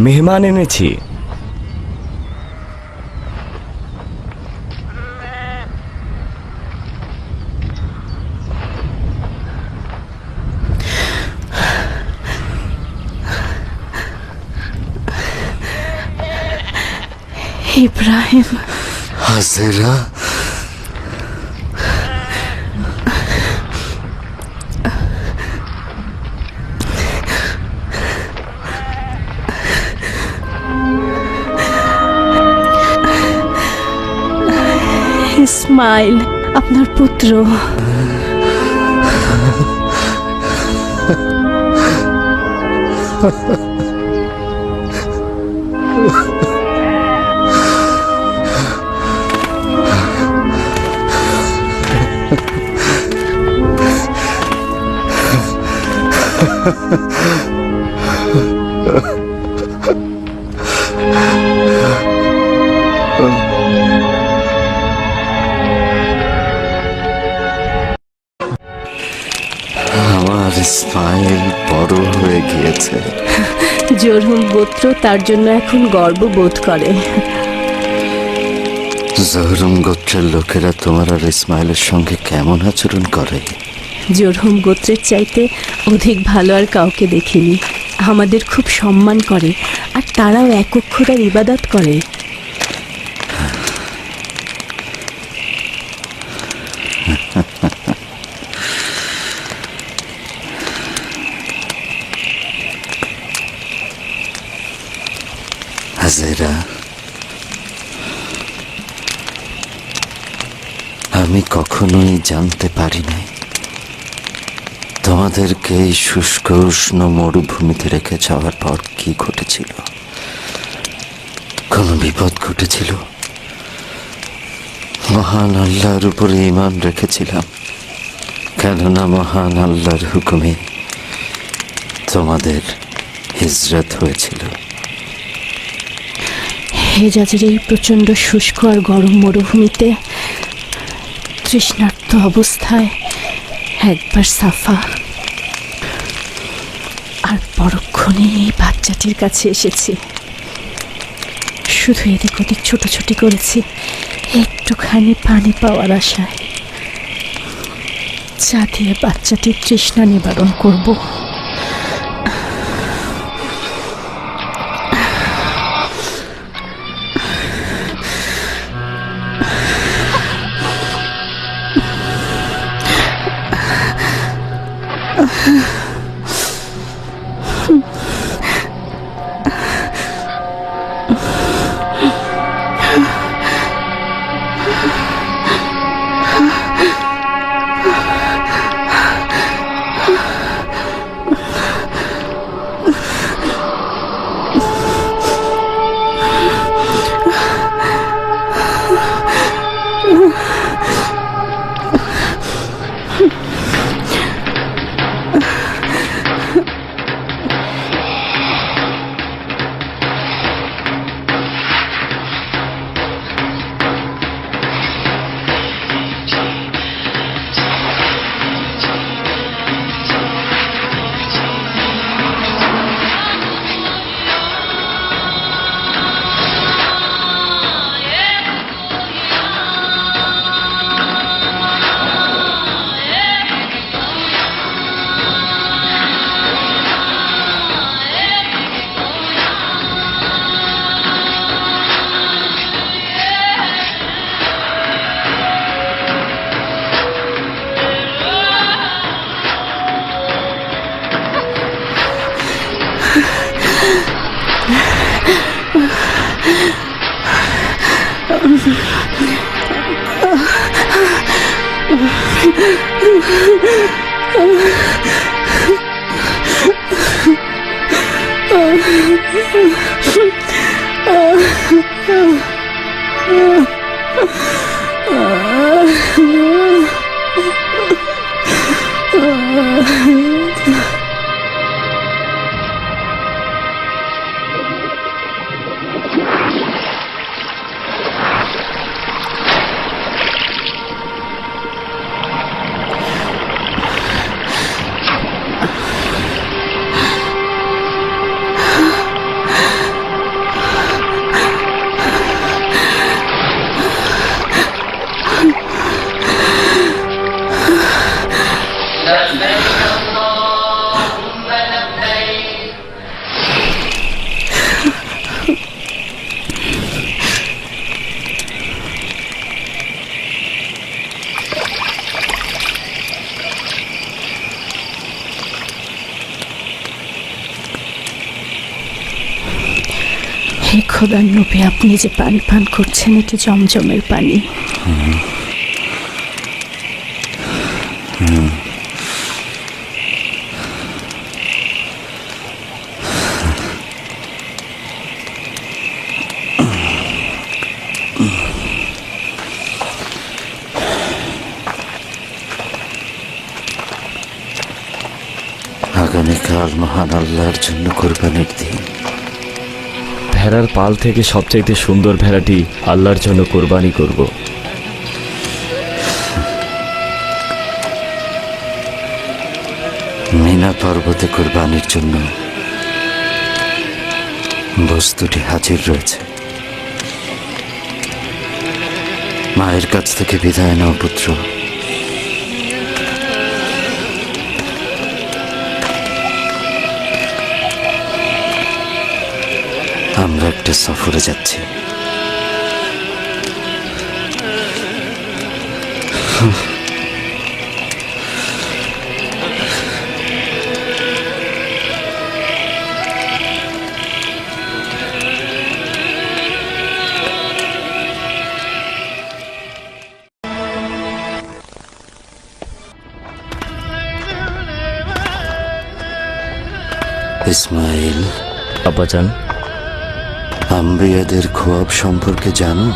মেহমান এনেছি। ইব্রাহিম, হাজেরা, ইসমাইল আপনার পুত্র। আমার ইসমাইল বড় হয়ে গিয়েছে। জরহুম গোত্র তার জন্য এখন গর্ববোধ করে। জহরুম গোত্রের লোকেরা তোমার আর ইসমাইলের সঙ্গে কেমন আচরণ করে? জরহুম গোত্রের চাইতে অধিক ভালো আর কাউকে দেখিনি। আমাদের খুব সম্মান করে, আর তারাও একক খোদার ইবাদত করে। হাজেরা, আমি কখনোই জানতে পারি নাই তোমাদেরকে এই শুষ্ক উষ্ণ মরুভূমিতে রেখে যাওয়ার পর কি ঘটেছিল। কোনো বিপদ ঘটেছিল? মহান আল্লাহর উপরে ঈমান রেখেছিলাম, কেননা মহান আল্লাহর হুকুমে তোমাদের হিজরত হয়েছিল। হেজাজের এই প্রচণ্ড শুষ্ক আর গরম মরুভূমিতে তৃষ্ণার্ত অবস্থায় একবার সাফা আর পরক্ষণে এই বাচ্চাটির কাছে এসেছি। শুধু এদিক ওদিক ছোটাছুটি করেছি একটুখানি পানি পাওয়ার আশায়, যা দিয়ে বাচ্চাটির তৃষ্ণা নিবারণ করব। খোদার নবী, আপনি যে পানি পান করছেন এটি জমজমের পানি। আগামীকাল মহান আল্লাহর জন্য কোরবানির দিন। ভেড়ার পাল থেকে সবচাইতে সুন্দর ভেড়াটি আল্লাহর জন্য কোরবানি করব। মিনা পর্বতে কোরবানির জন্য বস্তুটি হাজির রয়েছে। মায়ের কাছ থেকে বিদায় নাও পুত্র। আমরা একটা সফরে যাচ্ছি। ইসমাইল, আব্বাজান, আম্বিয়াদের খোয়াব সম্পর্কে জানো?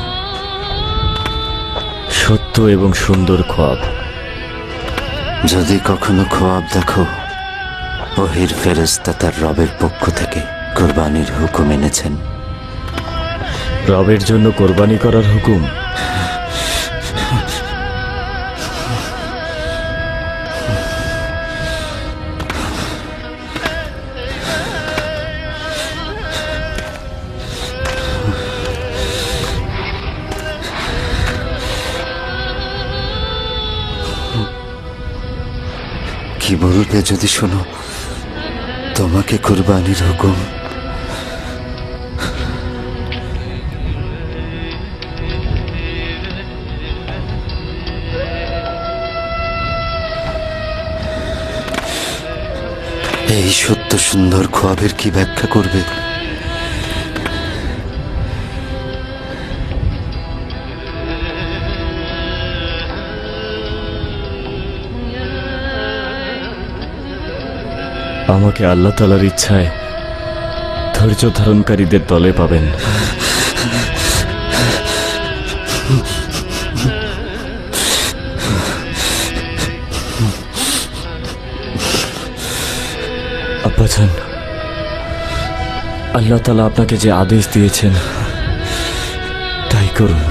সত্য এবং সুন্দর খোয়াব। যদি কখনো খোয়াব দেখো, ওহির ফেরেশতা তার রবের পক্ষ থেকে কোরবানির হুকুম এনেছেন। রবের জন্য কোরবানি করার হুকুম? কি বলবে যদি শোনো তোমাকে কোরবানির হুকুম? এই সত্য সুন্দর খোয়াবের কি ব্যাখ্যা করবে? আমাকে আল্লাহ তাআলার ইচ্ছায় ধৈর্য ধারণকারীদের দলে পাবেন। আব্বাজান, আল্লাহ তাআলা আপনাকে যে আদেশ দিয়েছেন তাই করুন।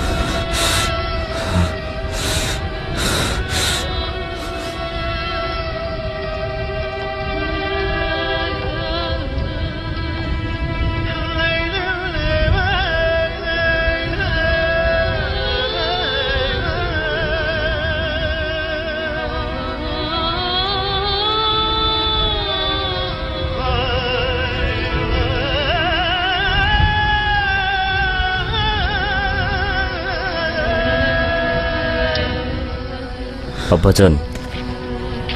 আব্বাজান,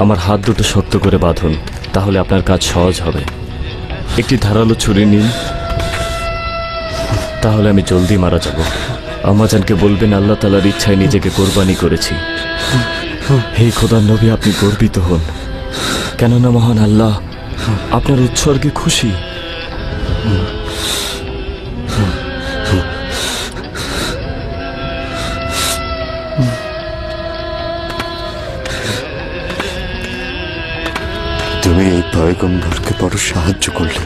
আমার হাত দুটো শক্ত করে বাঁধুন, তাহলে আপনার কাজ সহজ হবে। একটি ধারালো ছুরি নিন, তাহলে আমি জলদি মারা যাব। আম্মাজানকে বলবেন আল্লাহ তাআলার ইচ্ছায় নিজেকে কোরবানি করেছি। হে খোদার নবী, আপনি গর্বিত হন, কেননা মহান আল্লাহ আপনার উৎসর্গে খুশি। তুমি এই পয়গম্বরকে বড় সাহায্য করলে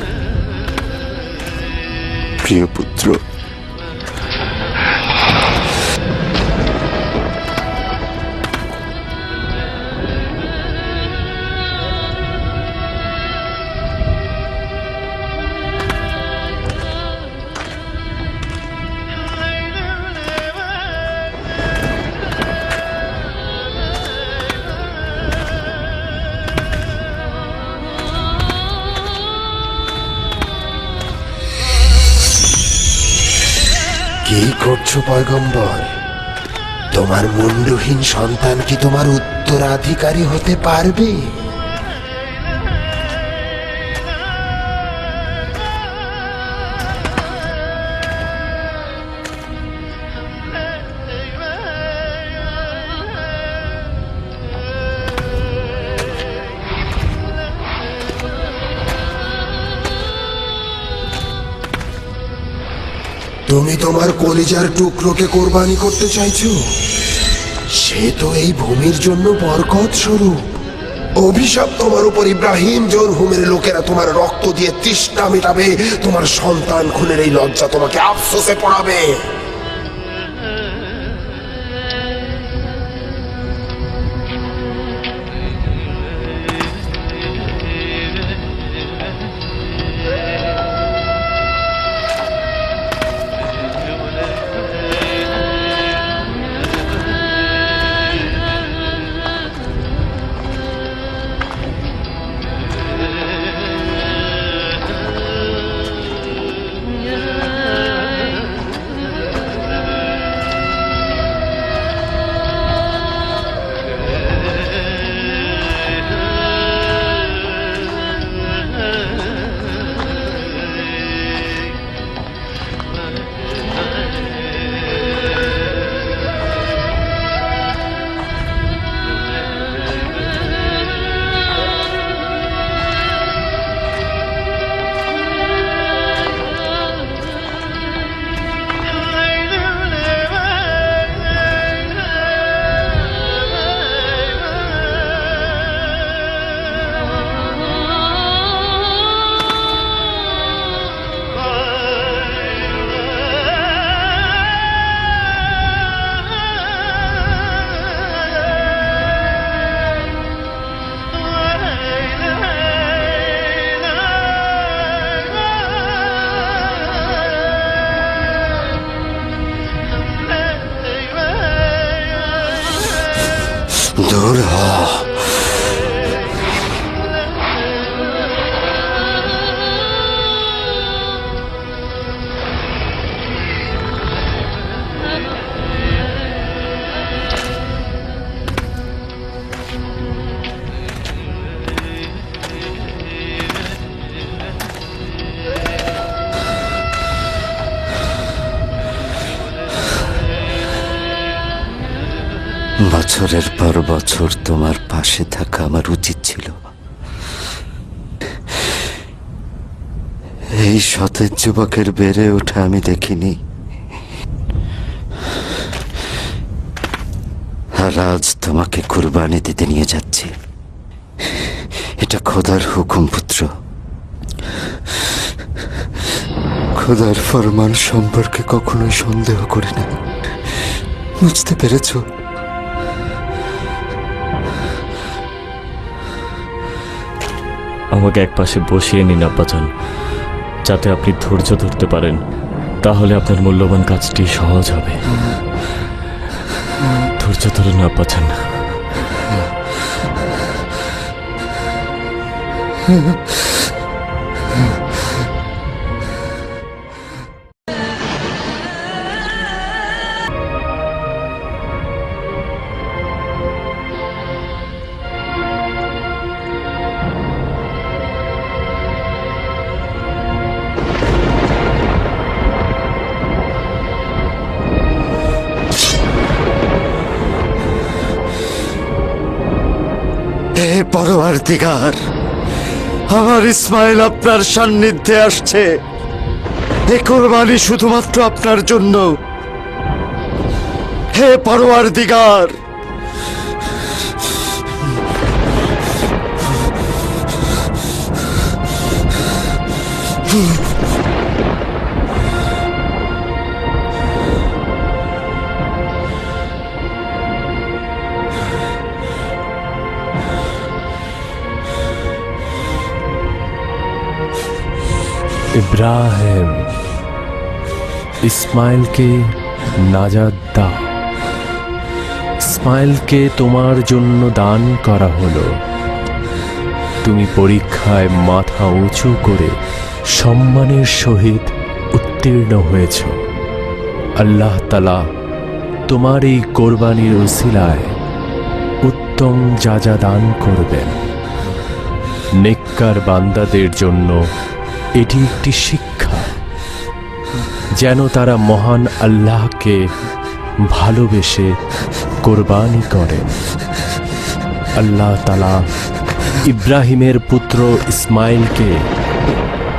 প্রিয় পুত্র। কি করছো পয়গম্বর? তোমার মুন্ডহীন সন্তান কি তোমার উত্তরাধিকারী হতে পারবে? তুমি তোমার কলিজার টুকরোকে কোরবানি করতে চাইছো? সে তো এই ভূমির জন্য বরকত স্বরূপ। অভিশাপ তোমার উপর ইব্রাহিম। জরহুমের লোকেরা তোমার রক্ত দিয়ে তৃষ্ণা মেটাবে। তোমার সন্তান খুনের এই লজ্জা তোমাকে আফসোসে পড়াবে। দূর হ। বছরের পর বছর তোমার পাশে থাকা আমার উচিত ছিল। এই সতেজ যুবকের বেড়ে ওঠা আমি দেখিনি, আর আজ তোমাকে কুরবানি দিতে নিয়ে যাচ্ছি। এটা খোদার হুকুম পুত্র। খোদার ফরমান সম্পর্কে কখনোই সন্দেহ করি না। বুঝতে পেরেছো? আমাকে একপাশে বসিয়ে নিন আব্বাজান, যাতে আপনি ধৈর্য ধরতে পারেন। তাহলে আপনার মূল্যবান কাজটি সহজ হবে। ধৈর্য ধরুন আব্বাজান। হে পরওয়ারদিগার, আমার ইসমাইল আপনার সান্নিধ্যে আসছে। এ কোরবানি শুধুমাত্র আপনার জন্য। হে পরওয়ারদিগার, ইব্রাহিম, ইসমাইলকে নাজাত দাও। ইসমাইলকে তোমার জন্য দান করা হলো। তুমি পরীক্ষায় মাথা উঁচু করে সম্মানের সহিত উত্তীর্ণ হয়েছ। আল্লাহ তাআলা তোমার এই কোরবানির উসিলায় উত্তম যাজা দান করবেন। নেককার বান্দাদের জন্য এটি একটি শিক্ষা, যেন তারা মহান আল্লাহকে ভালোবেসে কোরবানি করেন। আল্লাহ তাআলা ইব্রাহিমের পুত্র ইসমাইলকে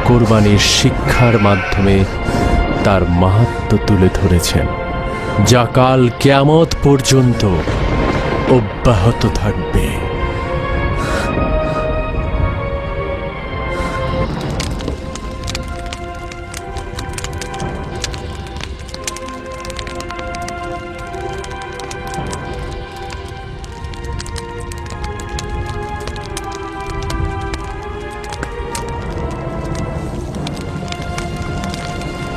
কোরবানির শিক্ষার মাধ্যমে তার মাহাত্ম্য তুলে ধরেছেন, যা কাল কিয়ামত পর্যন্ত অব্যাহত থাকবে।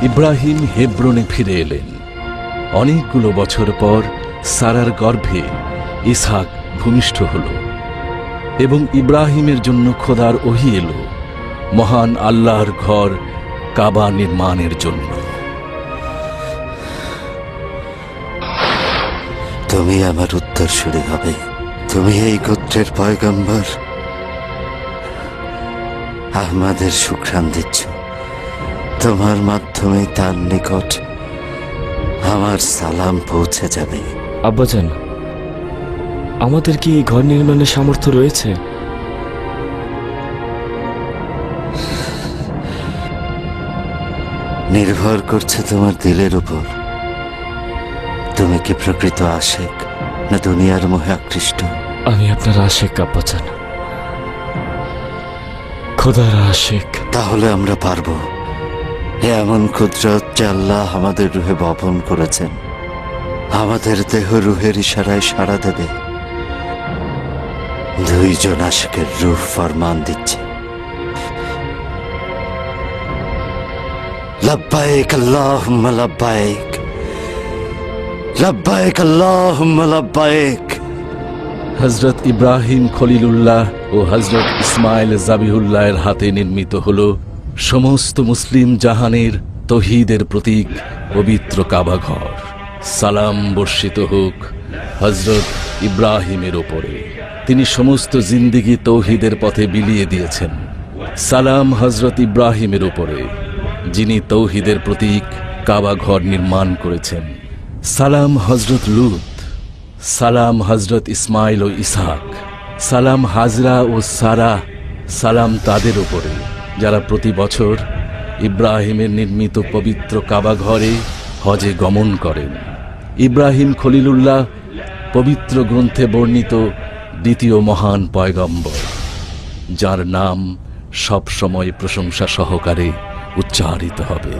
ইব্রাহিম হেব্রনে ফিরে এলেন। অনেকগুলো বছর পর সারার গর্ভে ইসহাক ভূমিষ্ঠ হল এবং ইব্রাহিমের জন্য খোদার ওহী এলো মহান আল্লাহর ঘর কাবা নির্মাণের জন্য। তুমি আমার উত্তরসূরি হবে। তুমি এই গোত্রের পয়গম্বর। আমাদের সুঘ্রাণ দিচ্ছ। তোমার মাধ্যমে তার নিকট আমার সালাম পৌঁছে যাবে। আব্বাজান, আমাদের কি এই ঘর নির্মাণের সামর্থ্য রয়েছে? নির্ভর করছে তোমার দিলের উপর। তুমি কি প্রকৃত আশেক না দুনিয়ার মোহে আকৃষ্ট? আমি আপনার আশেক আব্বাজান, খোদার আশেক। তাহলে আমরা পারবো। এমন কুদরত যে আল্লাহ আমাদের রুহে বপন করেছেন, আমাদের দেহ রুহের ইশারায় সাড়া দেবে। দুইজন আশিকের রূহ ফরমান দিচ্ছে, লব্বাইক আল্লাহুম্মা লব্বাইক, লব্বাইক আল্লাহুম্মা লব্বাইক। হযরত ইব্রাহিম খলিলুল্লাহ ও হযরত ইসমাইল জাবিহুল্লাহের হাতে নির্মিত হল সমস্ত মুসলিম জাহানের তৌহিদের প্রতীক পবিত্র কাবা ঘর। সালাম বর্ষিত হোক হযরত ইব্রাহিমের ওপরে, তিনি সমস্ত জিন্দেগি তৌহিদের পথে বিলিয়ে দিয়েছেন। সালাম হযরত ইব্রাহিমের ওপরে, যিনি তৌহিদের প্রতীক কাবা ঘর নির্মাণ করেছেন। সালাম হযরত লূত, সালাম হযরত ইসমাইল ও ইসহাক, সালাম হাজরা ও সারা। সালাম তাদের ওপরে যারা প্রতি বছর ইব্রাহিমের নির্মিত পবিত্র কাবা ঘরে হজে গমন করেন। ইব্রাহিম খলিলুল্লাহ পবিত্র গ্রন্থে বর্ণিত দ্বিতীয় মহান পয়গম্বর, যার নাম সব সময় প্রশংসা সহকারে উচ্চারিত হবে।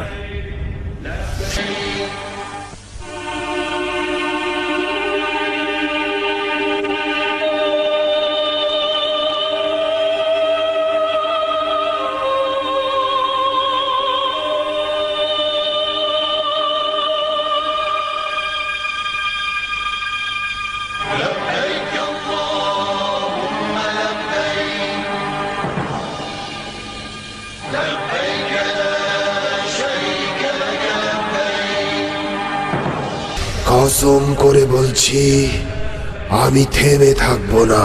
কসম করে বলছি, আমি থেমে থাকবো না।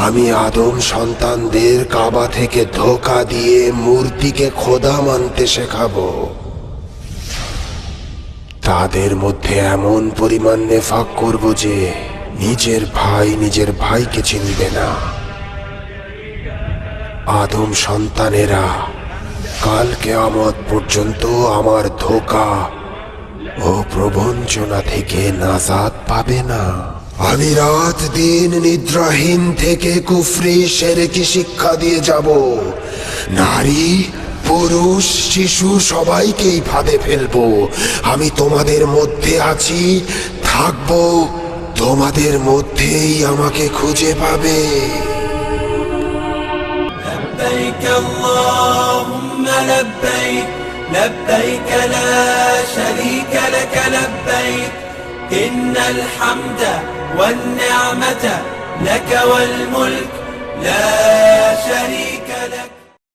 আমি আদম সন্তানদের কাবা থেকে ধোঁকা দিয়ে মূর্তিকে খোদা মানতে শেখাবো। তাদের মধ্যে এমন পরিমাণ নেফাক করব যে নিজের ভাই নিজের ভাইকে চিনবে না। আদম সন্তানেরা কাল কিয়ামত পর্যন্ত আমার ধোঁকা ও প্রবঞ্চনা থেকে নাজাত পাবে না। আমি রাত দিন নিদ্রাহীন থেকে কুফরি শিরকি শিক্ষা দিয়ে যাব। নারী পুরুষ শিশু সবাইকেই ফাঁদে ফেলবো। আমি তোমাদের মধ্যে আছি, থাকবো, তোমাদের মধ্যেই আমাকে খুঁজে পাবে। لبيك اللهم لبيك لبيك لا شريك لك لبيك إن الحمد والنعمة لك والملك لا شريك لك